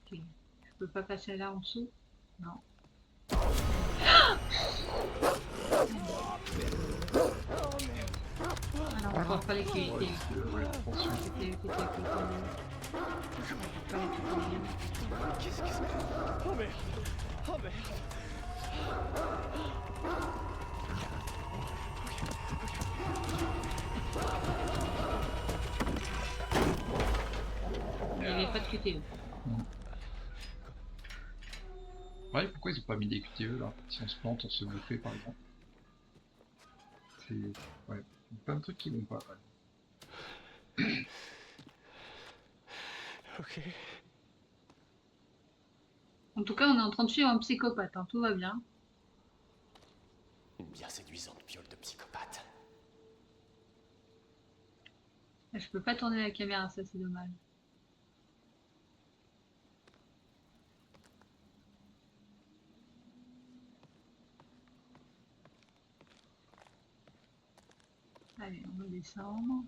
S3: Ok. Je peux pas passer là en dessous? Non. Alors on va pas les QT.
S4: Ouais, attention.
S1: Qu'est-ce que c'est? Oh merde. Oh merde.
S3: Il n'y avait pas de QTE.
S4: Ouais, pourquoi ils ont pas mis des QTE là? Si on se plante, on se bouffer par exemple. C'est... Ouais, plein de trucs qui vont pas. Ouais.
S1: Ok.
S3: En tout cas, on est en train de suivre un psychopathe, hein, tout va bien.
S1: Une bien séduisante piole de psychopathe.
S3: Je peux pas tourner la caméra, ça c'est dommage. Allez, on va descendre.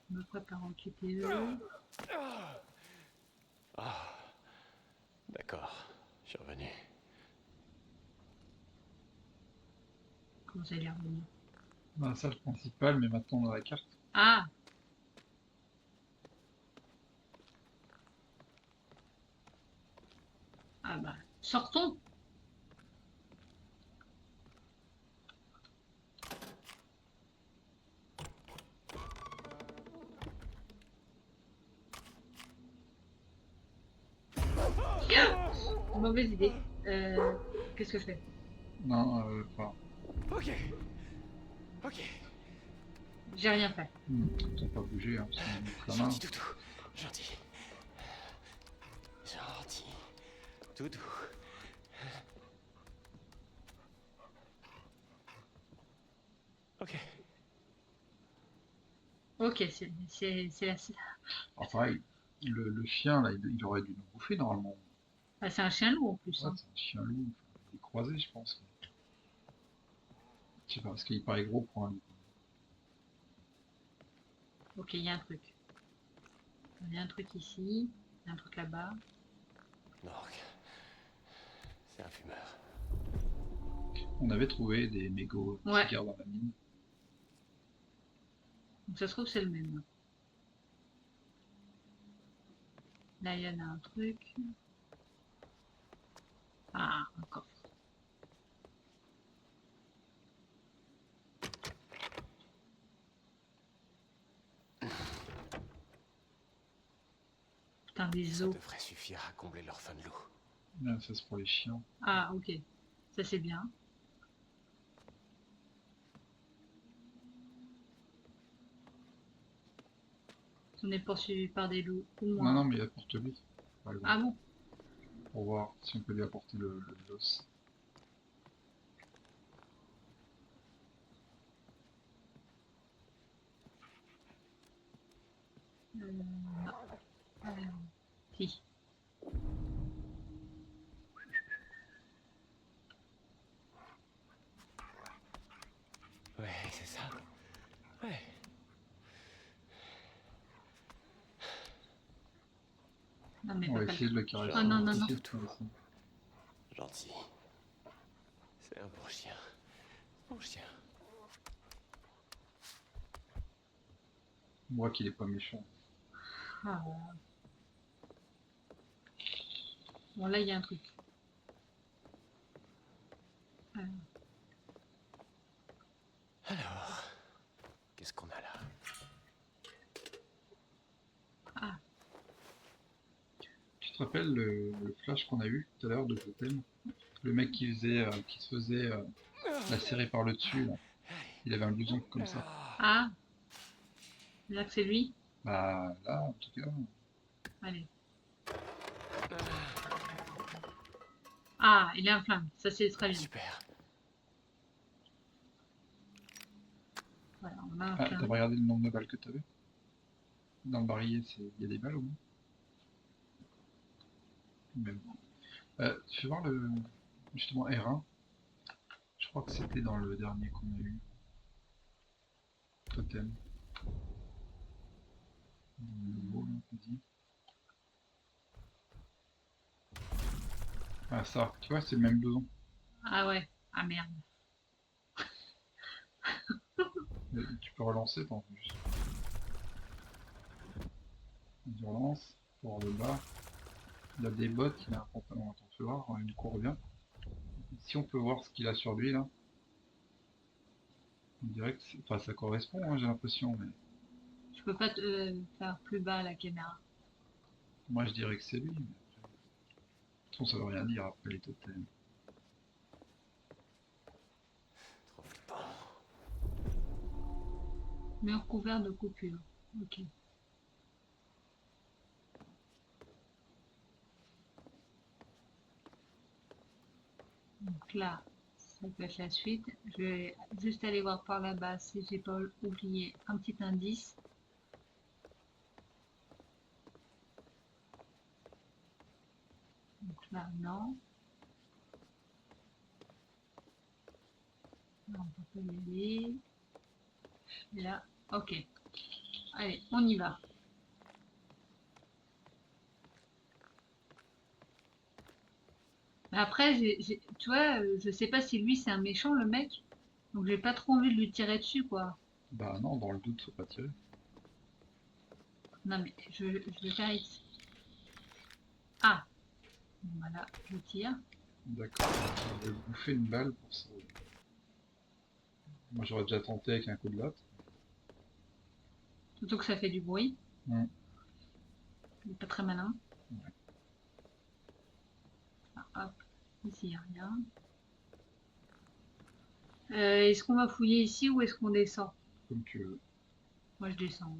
S3: Je me prépare en QTE.
S1: Ah. D'accord, je suis revenu.
S3: Vous allez revenir.
S4: Dans la salle principale, mais maintenant dans la carte.
S3: Ah! Ah bah, sortons! Mauvaise idée. Qu'est-ce que je fais?
S4: Non, enfin,
S1: Ok. Ok.
S3: J'ai rien fait.
S4: t'as pas bougé, hein, parce qu'on est la main.
S1: Gentil toutou. Gentil. Gentil. Toutou. Ok.
S3: Ok, c'est la...
S4: Alors pareil, le chien, là, il aurait dû nous bouffer normalement.
S3: Ah, c'est un chien loup en plus.
S4: Ouais,
S3: Hein.
S4: c'est un chien loup, il est croisé, je pense. Je sais pas, parce qu'il paraît gros pour un loup.
S3: Ok, il y a un truc. Il y a un truc ici, il y a un truc là-bas.
S1: Nork. C'est un fumeur.
S4: On avait trouvé des mégots de
S3: Ouais.
S4: cigares dans la mine.
S3: Donc ça se trouve c'est le même. Là, il y en a un truc. Ah, un coffre. Putain, des
S1: Ça
S3: os.
S1: devrait suffire à combler leur faim de loup.
S4: Là, ça c'est pour les chiens.
S3: Ah, ok. Ça, c'est bien. On est poursuivi par des loups ou
S4: Non,
S3: moins.
S4: non, mais apporte-lui, par exemple,
S3: Ah bon?
S4: pour voir si on peut lui apporter l'os.
S3: Non. Si.
S1: Ouais, c'est ça. Ouais.
S3: Non, mais
S4: On va
S3: pas le
S4: essayer de le caresser.
S3: Ah, non, non, non.
S4: Essayer de caresser.
S1: Gentil. C'est un bon chien. Bon chien.
S4: On voit qu'il est pas méchant.
S3: Ah. Bon, là, il y a un truc.
S1: Alors, qu'est-ce qu'on a là?
S3: Ah.
S4: Tu te rappelles le flash qu'on a eu tout à l'heure de Totem? Le mec qui se faisait lacérer par le dessus, là. Il avait un blouson comme ça.
S3: Ah. Là que c'est lui?
S4: Bah là, en tout cas,
S3: Allez. Ah, il est en flamme. Ça, c'est très bien.
S1: Super.
S3: Voilà, on a un
S4: ah, t'as
S3: flamme.
S4: pas regardé le nombre de balles que t'avais? Dans le barillet, il y a des balles au moins? Même. Tu fais voir justement R1. Je crois que c'était dans le dernier qu'on a eu. Totem. Le mot, là, vas-y. Ah ça, tu vois, c'est le même blouson.
S3: Ah ouais. Ah merde.
S4: Tu peux relancer, t'en plus. Tu relances, pour le bas. Il a des bottes, il a un pantalon, attends, fais voir, une cour bien. Si on peut voir ce qu'il a sur lui là. On dirait que enfin, ça correspond, hein, j'ai l'impression, mais
S3: Je peux pas te faire plus bas la caméra.
S4: moi je dirais que c'est lui. Mais... De toute façon, ça veut rien dire après les totems.
S1: Trop flippant.
S3: Mur couvert de coupures. Ok. Donc là, ça peut être la suite. Je vais juste aller voir par là-bas si j'ai pas oublié un petit indice. Donc là, non. Là, on peut pas y aller. Et là, ok. Allez, on y va. Mais après, tu vois, je sais pas si lui c'est un méchant le mec. Donc j'ai pas trop envie de lui tirer dessus, quoi.
S4: Bah non, dans le doute, faut pas tirer.
S3: Non mais je vais faire ici. Ah, voilà, je tire.
S4: D'accord. Je vais bouffer une balle pour ça. Moi j'aurais déjà tenté avec un coup de latte.
S3: Surtout que ça fait du bruit.
S4: Mm.
S3: Il est pas très malin.
S4: Ouais.
S3: Ah, hop, ici il n'y a rien. Est-ce qu'on va fouiller ici ou est-ce qu'on descend?
S4: Comme tu veux.
S3: Moi je descends.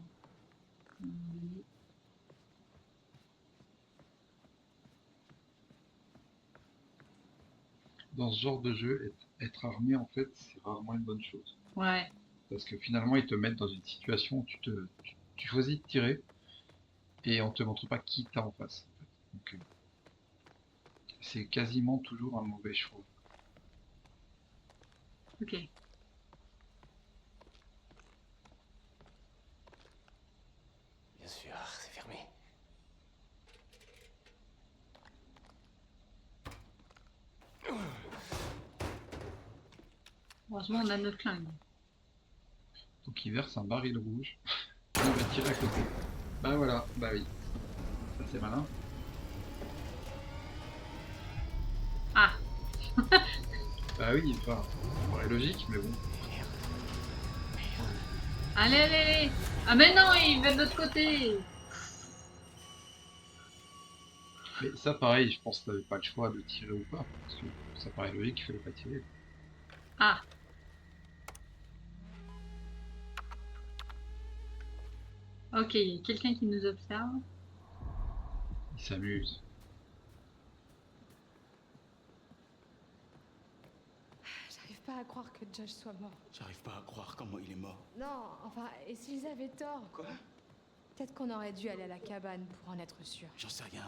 S4: Dans ce genre de jeu, être armé, en fait, c'est rarement une bonne chose.
S3: Ouais,
S4: Parce que finalement, ils te mettent dans une situation où tu choisis de tirer et on te montre pas qui t'as en face. En fait. Donc, c'est quasiment toujours un mauvais choix.
S3: ok.
S1: Bien sûr, c'est fermé.
S3: Heureusement on a notre flingue.
S4: Donc, il verse un baril rouge. Il va tirer à côté. Bah voilà, bah oui. Ça, c'est malin.
S3: Ah,
S4: Bah oui, enfin, ça paraît logique, mais bon.
S3: allez, allez, allez. Ah mais non, il va de l'autre côté.
S4: Mais ça, pareil, je pense que t'avais pas le choix de tirer ou pas. Parce que ça paraît logique qu'il fallait pas tirer.
S3: Ah. Ok, il y a quelqu'un qui nous observe.
S4: Il s'amuse.
S6: J'arrive pas à croire que Josh soit mort.
S10: J'arrive pas à croire comment il est mort.
S6: Non, enfin, et s'ils avaient tort?
S10: Quoi?
S6: Peut-être qu'on aurait dû aller à la cabane pour en être sûr.
S10: J'en sais rien.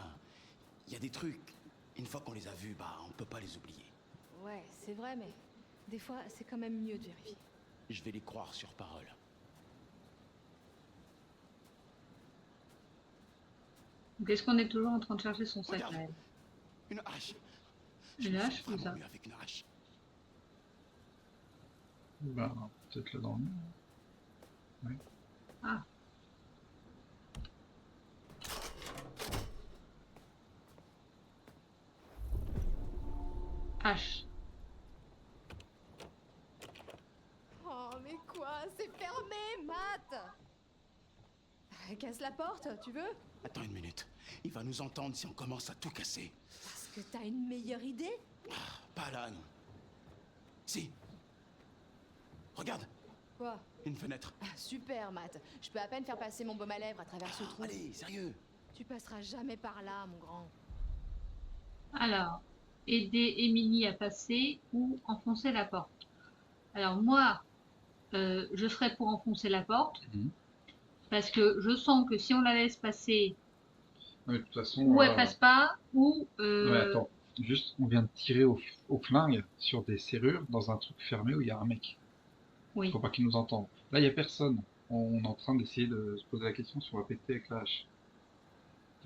S10: Il y a des trucs, une fois qu'on les a vus, bah on peut pas les oublier.
S6: Ouais, c'est vrai, mais des fois, c'est quand même mieux de vérifier.
S10: Je vais les croire sur parole.
S3: Donc est-ce qu'on est toujours en train de chercher son sac
S10: Regarde.
S3: à elle?
S10: Une hache.
S3: Une
S10: me sens
S3: hache,
S10: vraiment
S3: ou ça?
S10: mieux avec une hache.
S4: Bah, peut-être là dans le mur. Ouais.
S3: Ah. H.
S6: Oh, mais quoi? C'est fermé, Matt! Casse la porte, tu veux?
S10: Attends une minute. Il va nous entendre si on commence à tout casser.
S6: Parce que t'as une meilleure idée?
S10: Pas là, non. Si. Regarde,
S6: Quoi?
S10: une fenêtre.
S6: Ah, super, Matt. Je peux à peine faire passer mon baume à lèvres à travers ce trou.
S10: Allez, sérieux.
S6: Tu passeras jamais par là, mon grand.
S3: Alors, aider Émilie à passer ou enfoncer la porte. Alors moi, je serais pour enfoncer la porte.
S4: Mhm.
S3: Parce que je sens que si on la laisse passer,
S4: Non, mais de toute façon.
S3: ou elle passe pas, ou...
S4: Ouais, attends. Juste, on vient de tirer au flingue sur des serrures dans un truc fermé où il y a un mec.
S3: Oui.
S4: Faut pas qu'il nous entende. Là, il y a personne. On est en train d'essayer de se poser la question si on va péter avec la hache.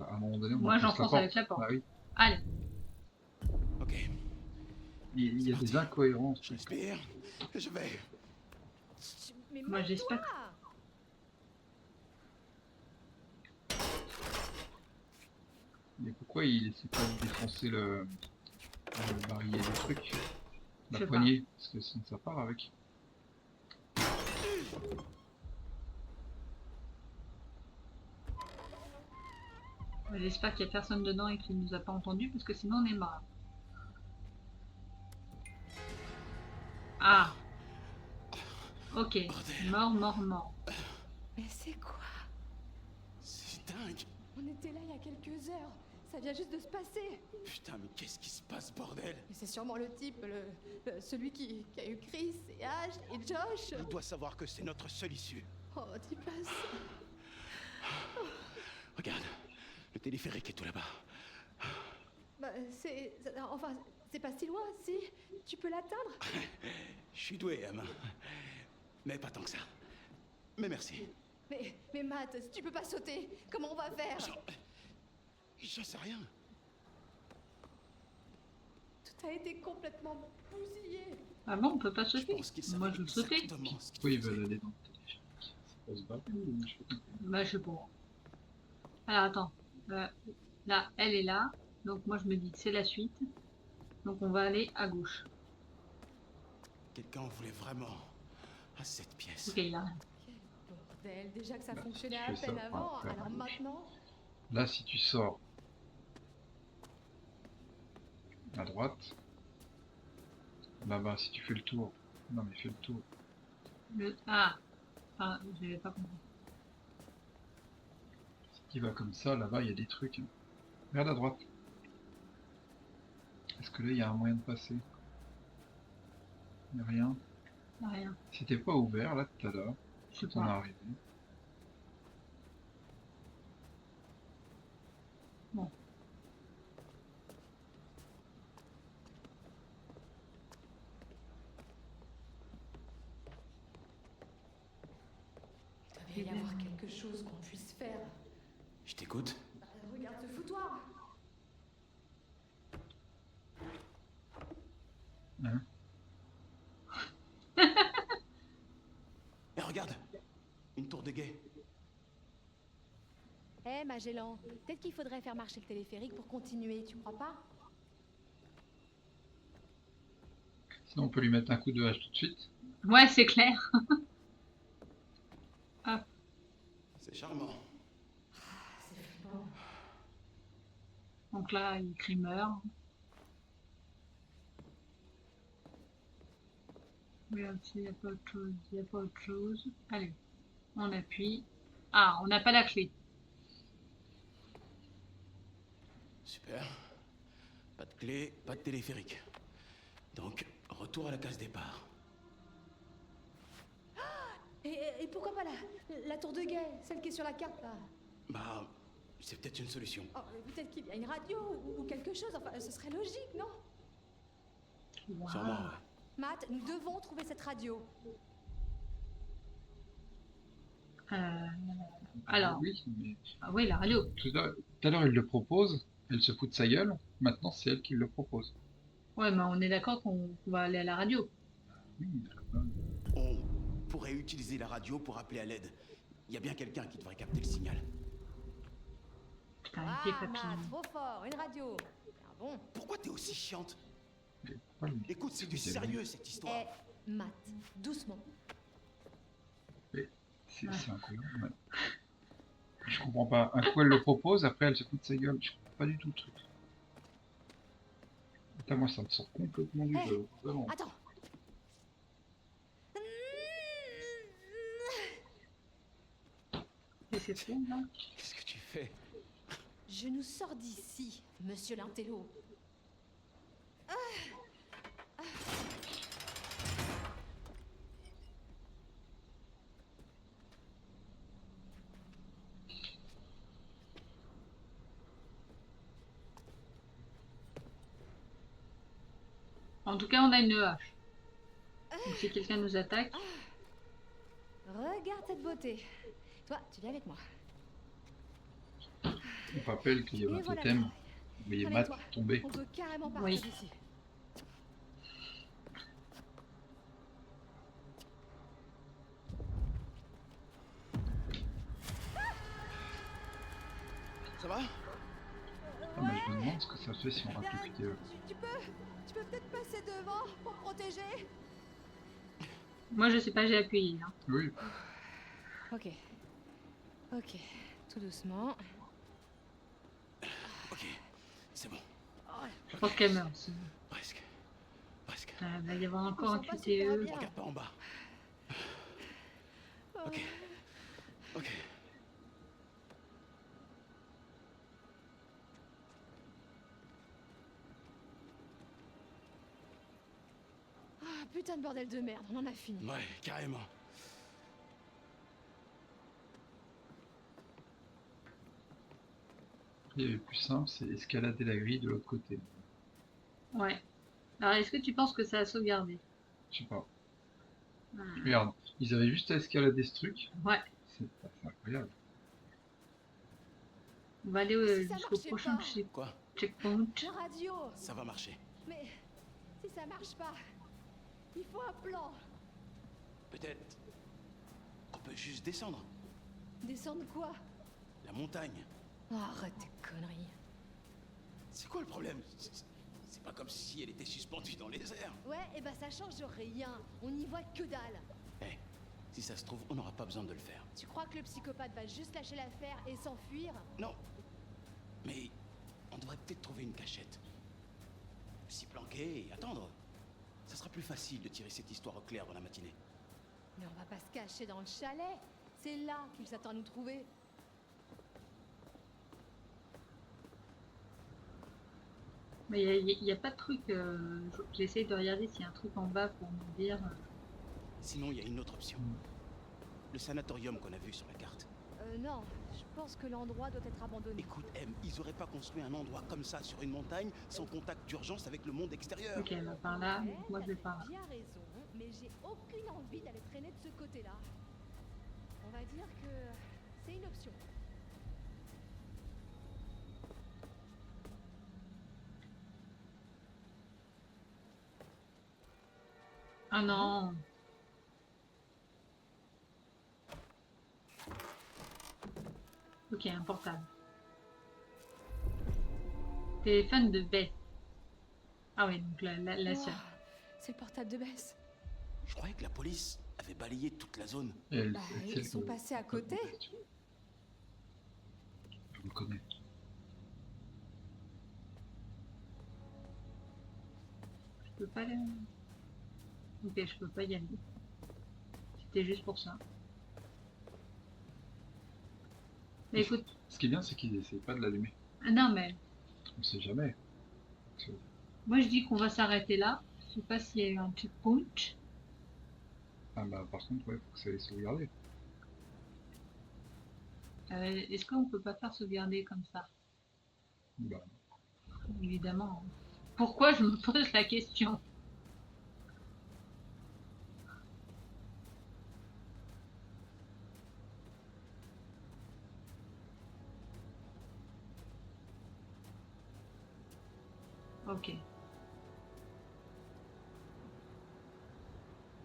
S4: À un moment donné, on
S3: Moi,
S4: enfonce
S3: j'enfonce avec la porte.
S4: Bah oui.
S3: Allez.
S10: Ok,
S4: Il y a des incohérences.
S10: je respire. Je vais.
S6: Mais
S3: Moi, j'espère.
S6: monte-toi!
S4: Mais pourquoi il essaie pas de défoncer le barillet des trucs?
S3: Je
S4: La
S3: sais
S4: poignée, parce que sinon ça part avec.
S3: J'espère qu'il y a personne dedans et qu'il nous a pas entendu parce que sinon on est mort. Ah. Ok. Mort, mort, mort.
S6: Mais c'est quoi?
S10: C'est dingue.
S6: On était là il y a quelques heures. Ça vient juste de se passer.
S10: Putain, mais qu'est-ce qui se passe, bordel?
S6: Mais c'est sûrement le type, celui qui a eu Chris et Ash et Josh.
S10: Il doit savoir que c'est notre seule issue.
S6: Oh, dis pas ça.
S10: Regarde, le téléphérique est tout là-bas.
S6: Bah, enfin, c'est pas si loin, si. Tu peux l'atteindre?
S10: Je suis doué, Em. Mais pas tant que ça. Mais merci.
S6: Mais Matt, si tu peux pas sauter, comment on va faire?
S10: Je sais rien.
S6: Tout a été complètement bousillé.
S3: Ah bon, on peut pas
S10: Je
S3: sauter?
S10: pense qu'il savait
S3: Moi, je veux sauter.
S10: exactement ce qu'il
S4: Pourquoi ils
S10: faisait.
S4: veulent aller dans le téléphérique? C'est pour se battre ou je sais pas.
S3: Bah, je sais pas. Alors, attends. Là, elle est là. Donc, moi, je me dis que c'est la suite. Donc, on va aller à gauche.
S10: Quelqu'un voulait vraiment à cette pièce.
S3: Ok, là.
S6: Quel bordel, déjà que ça
S4: Bah,
S6: fonctionnait
S4: si
S6: à
S4: tu fais
S6: peine
S4: ça,
S6: avant,
S4: ouais, faire
S6: alors
S4: à gauche.
S6: maintenant...
S4: Là, si tu sors à droite, là-bas, si tu fais le tour. Non, mais fais le tour.
S3: Ah, j'avais pas compris.
S4: Si tu vas comme ça, là-bas, il y a des trucs. Hein. Regarde à droite. Est-ce que là, il y a un moyen de passer? Il n'y a rien.
S3: Y a rien.
S4: C'était pas ouvert, là, tout à l'heure.
S3: Je sais
S4: Quand on est
S3: pas.
S4: arrivé.
S3: Bon.
S6: Il doit bien y avoir quelque chose qu'on puisse faire.
S10: Je t'écoute.
S6: Regarde ce foutoir.
S4: Hein?
S10: Et regarde, une tour de guet.
S6: Eh Magellan, peut-être qu'il faudrait faire marcher le téléphérique pour continuer, tu crois pas?
S4: Sinon, on peut lui mettre un coup de hache tout de suite.
S3: Ouais, c'est clair.
S10: C'est charmant.
S6: C'est flippant.
S3: Donc là, il écrit meurt. Regarde s'il n'y a pas autre chose. Il n'y a pas autre chose. Allez, on appuie. Ah, on n'a pas la clé.
S10: Super. Pas de clé, pas de téléphérique. Donc, retour à la case départ.
S6: Et pourquoi pas la tour de guet, celle qui est sur la carte là?
S10: Bah, c'est peut-être une solution.
S6: Oh, mais peut-être qu'il y a une radio ou quelque chose, enfin ce serait logique, non?
S3: Wow.
S10: Sûrement, ouais.
S6: Matt, nous devons trouver cette radio.
S3: Alors,
S4: Oui, mais
S3: ah oui, la radio.
S4: tout à l'heure, il le propose. Elle se fout de sa gueule. Maintenant, c'est elle qui le propose.
S3: Ouais, mais on est d'accord qu'on va aller à la radio.
S4: Oui,
S10: On pourrait utiliser la radio pour appeler à l'aide. Il y a bien quelqu'un qui devrait capter le signal.
S3: Putain,
S6: Ah,
S3: il papillon.
S6: Matt, trop fort, une radio. Ah bon?
S10: Pourquoi t'es aussi chiante?
S4: pourquoi lui
S10: Écoute, c'est du
S4: expliquer,
S10: sérieux cette histoire.
S6: Eh, Matt, doucement.
S4: C'est incroyable. Ouais. Je comprends pas. Un coup, elle le propose, après, elle se fout de sa gueule. Je comprends pas du tout le truc. Putain, moi, ça me sort complètement du jeu. Vraiment.
S6: Attends.
S3: Et c'est tout, là.
S10: Qu'est-ce que tu fais?
S6: Je nous sors d'ici, monsieur l'intello.
S3: En tout cas, on a une hache. Donc si quelqu'un nous attaque,
S6: Regarde cette beauté. Toi, tu viens avec moi.
S4: On rappelle qu'il y avait
S6: Et
S4: un
S6: voilà
S4: totem.
S6: le
S4: Vous voyez Matt
S6: Allez, toi.
S4: tomber.
S6: On peut carrément partir
S3: Oui.
S6: d'ici.
S10: Ça va?
S4: Ah, mais je me demande ce que ça fait si on rate le vidéo.
S6: Tu peux peut-être passer devant pour me protéger?
S3: moi je sais pas, j'ai appuyé. Hein.
S4: Oui,
S6: Ok. Ok. Tout doucement.
S10: Ok, c'est bon.
S3: Je pense qu'elle meurt. aussi.
S10: Presque. Presque.
S3: Il va y avoir encore un
S6: Je me sens pas super
S3: QTE.
S6: bien.
S10: Regarde pas en bas. Ok. Ok.
S6: Ah, putain de bordel de merde, on en a fini.
S10: Ouais, carrément.
S4: il y avait plus simple, c'est escalader la grille de l'autre côté.
S3: Ouais. Alors est-ce que tu penses que ça a sauvegardé?
S4: Je sais pas.
S3: Hmm.
S4: Regarde, ils avaient juste à escalader ce truc.
S3: Ouais.
S4: C'est incroyable.
S3: On va aller
S6: Si ça
S3: jusqu'au
S6: marchait
S3: prochain
S6: pas.
S3: checkpoint.
S6: La radio.
S10: Ça va marcher.
S6: Mais si ça marche pas, Il faut un plan.
S10: Peut-être qu'on peut juste descendre.
S6: Descendre quoi?
S10: La montagne.
S6: Oh, arrête tes conneries.
S10: C'est quoi le problème? C'est pas comme si elle était suspendue dans les airs.
S6: Ouais, et bah ça change rien. On n'y voit que dalle.
S10: Eh, si ça se trouve, on n'aura pas besoin de le faire.
S6: Tu crois que le psychopathe va juste lâcher l'affaire et s'enfuir?
S10: Non. Mais on devrait peut-être trouver une cachette. S'y planquer et attendre. Ça sera plus facile de tirer cette histoire au clair dans la matinée.
S6: Mais on va pas se cacher dans le chalet. C'est là qu'il s'attend à nous trouver.
S3: Mais il n'y a pas de truc. J'essaie de regarder s'il y a un truc en bas pour me dire.
S10: Sinon, il y a une autre option. Le sanatorium qu'on a vu sur la carte.
S6: Non, je pense que l'endroit doit être abandonné.
S10: Écoute, M, ils auraient pas construit un endroit comme ça sur une montagne sans contact d'urgence avec le monde extérieur.
S3: Ok, elle va par là.
S6: Ouais,
S3: Moi, je vais par là.
S6: t'as bien raison, mais j'ai aucune envie d'aller traîner de ce côté-là. On va dire que c'est une option.
S3: Ah non. Ok, un portable. Téléphone de Beth. Ah oui, donc la sœur.
S6: C'est le portable de Bess.
S10: Je croyais que la police avait balayé toute la zone.
S4: Et elle,
S6: Bah,
S4: elle
S6: ils
S4: sait
S6: sont
S4: que-
S6: passés à côté.
S4: Je le connais.
S3: Je peux pas aller. Ok, je peux pas y aller. C'était juste pour ça. Mais écoute,
S4: Ce qui est bien, c'est qu'ils essaient pas de l'allumer.
S3: ah non mais
S4: On sait jamais.
S3: moi je dis qu'on va s'arrêter là. Je sais pas s'il y a eu un checkpoint.
S4: Ah bah par contre, ouais, faut que ça les sauvegarder.
S3: Est-ce qu'on peut pas faire sauvegarder comme ça?
S4: Bah,
S3: Évidemment. Pourquoi je me pose la question? Ok.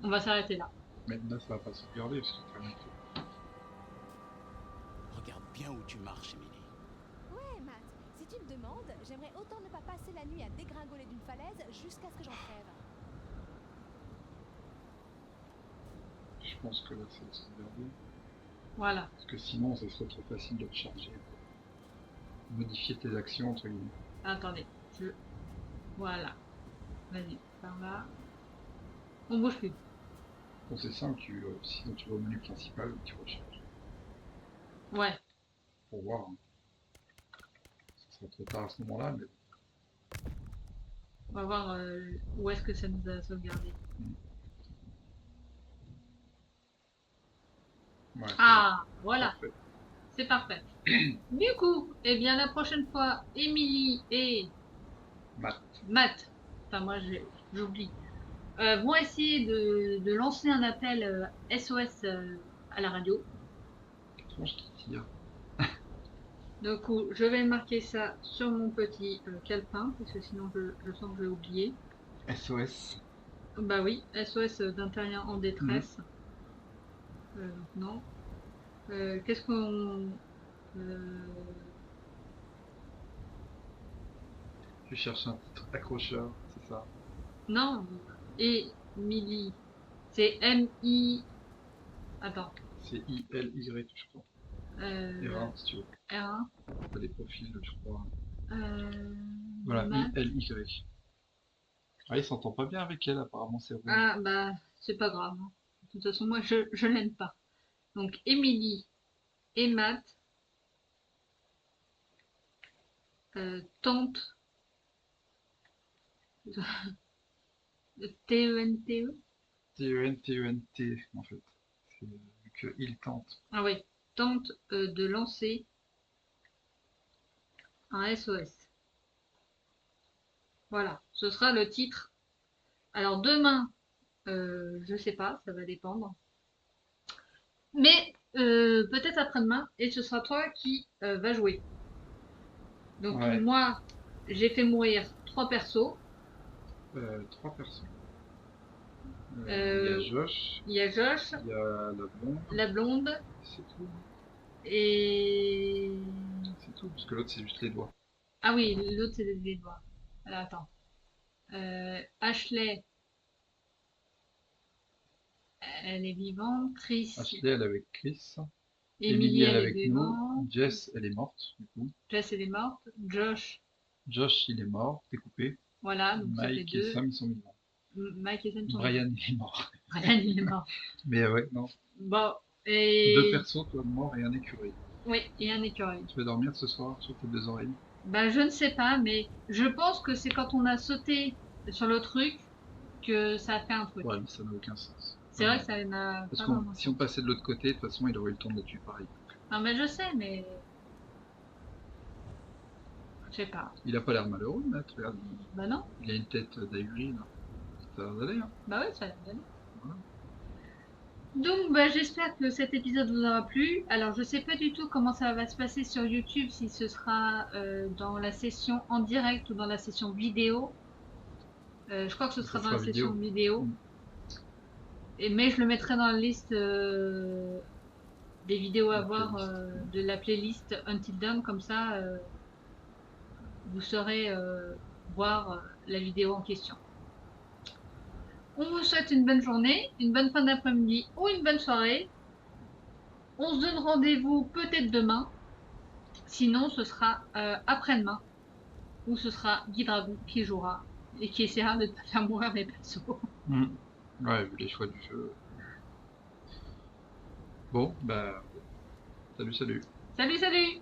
S3: On va s'arrêter là.
S4: mais là, ça va pas sauvegarder parce que très bien fait.
S10: Regarde bien où tu marches, Emily.
S6: Ouais, Matt, si tu me demandes, j'aimerais autant ne pas passer la nuit à dégringoler d'une falaise jusqu'à ce que j'en crève.
S4: Je pense que là, c'est sauvegarder.
S3: Voilà.
S4: Parce que sinon, ça serait trop facile de recharger. Modifier tes actions, entre guillemets.
S3: Attendez. Voilà. Vas-y, par là. On bouge plus.
S4: Bon, c'est simple, sinon tu vas au menu principal, tu recharges.
S3: Ouais.
S4: Pour voir. Hein. Ça sera trop tard à ce moment-là, mais
S3: On va voir où est-ce que ça nous a sauvegardé.
S4: ouais,
S3: Ah,
S4: c'est
S3: voilà.
S4: parfait.
S3: C'est parfait. Du coup, eh bien la prochaine fois, Émilie et Matt, enfin moi j'oublie, vont essayer de lancer un appel SOS à la radio.
S4: Je pense qu'il tire.
S3: Du coup, je vais marquer ça sur mon petit calepin, parce que sinon je sens que je vais oublier.
S4: SOS.
S3: Bah oui, SOS d'intérieur en détresse. Non. Qu'est-ce qu'on...
S4: Tu cherches un titre accrocheur, c'est ça.
S3: Non, Émilie. C'est M-I... Attends.
S4: C'est I-L-Y, je crois. R1, si tu veux.
S3: R1.
S4: T'as des profils, je crois.
S3: Voilà,
S4: Voilà, I-L-Y. Ah, il s'entend pas bien avec elle, apparemment, c'est rouge.
S3: Ah, bah, c'est pas grave. Hein. De toute façon, moi, je l'aime pas. Donc, Émilie et Matt tentent T-E-N-T-E.
S4: T-E-N-T-E-N-T, en fait. C'est vu qu'il tente.
S3: Ah oui, tente de lancer un SOS. Voilà, ce sera le titre. Alors demain, je sais pas, ça va dépendre. Mais peut-être après-demain, et ce sera toi qui va jouer. Donc
S4: Ouais.
S3: moi, j'ai fait mourir 3 persos.
S4: 3 personnes. Il y a Josh,
S3: il y a Josh,
S4: il y a
S3: la blonde,
S4: c'est tout.
S3: et...
S4: C'est tout, parce que l'autre c'est juste les doigts.
S3: Ah oui, l'autre c'est des doigts. Alors attends. Ashley, elle est vivante. Chris,
S4: Ashley, elle est avec Chris.
S3: Emily,
S4: elle est
S3: elle est
S4: avec
S3: vivante.
S4: nous. Jess, elle est morte, du coup.
S3: Jess, elle est morte. Josh,
S4: Josh, il est mort, découpé.
S3: voilà, donc ça fait
S4: Mike et
S3: deux.
S4: Sam, ils sont vivants.
S3: Mike et Sam sont
S4: Brian, il est mort.
S3: Brian, il est mort.
S4: Mais ouais, non.
S3: Bon, et...
S4: 2 persos, toi de mort et un écureuil.
S3: Oui, et un écureuil.
S4: Tu vas dormir ce soir sur tes 2 oreilles?
S3: Bah, je ne sais pas, mais je pense que c'est quand on a sauté sur le truc que ça a fait un truc.
S4: Ouais, mais ça n'a aucun sens.
S3: C'est vrai que ça n'a
S4: Parce
S3: pas
S4: que
S3: vraiment
S4: si on passait de l'autre côté, de toute façon, il aurait eu le temps de la tuer pareil.
S3: Non, mais je sais, mais... Je sais pas.
S4: Il a pas l'air malheureux, le maître, regarde.
S3: Bah non.
S4: Il a une tête d'ahuri, là. Ça a l'air d'aller, hein.
S3: Bah ouais, ça a l'air d'aller.
S4: Voilà.
S3: Donc, bah, j'espère que cet épisode vous aura plu. Alors, je sais pas du tout comment ça va se passer sur YouTube, si ce sera dans la session en direct ou dans la session vidéo. Je crois que ce sera dans la session vidéo. Mais je le mettrai dans la liste des vidéos à voir de la playlist Until Dawn, comme ça vous saurez voir la vidéo en question. On vous souhaite une bonne journée, une bonne fin d'après-midi ou une bonne soirée. On se donne rendez-vous peut-être demain, sinon ce sera après-demain, où ce sera Guy Dragon qui jouera et qui essaiera de ne pas faire mourir les persos.
S4: Ouais, vu les choix du jeu. Bon, bah... Salut, salut.
S3: Salut, salut!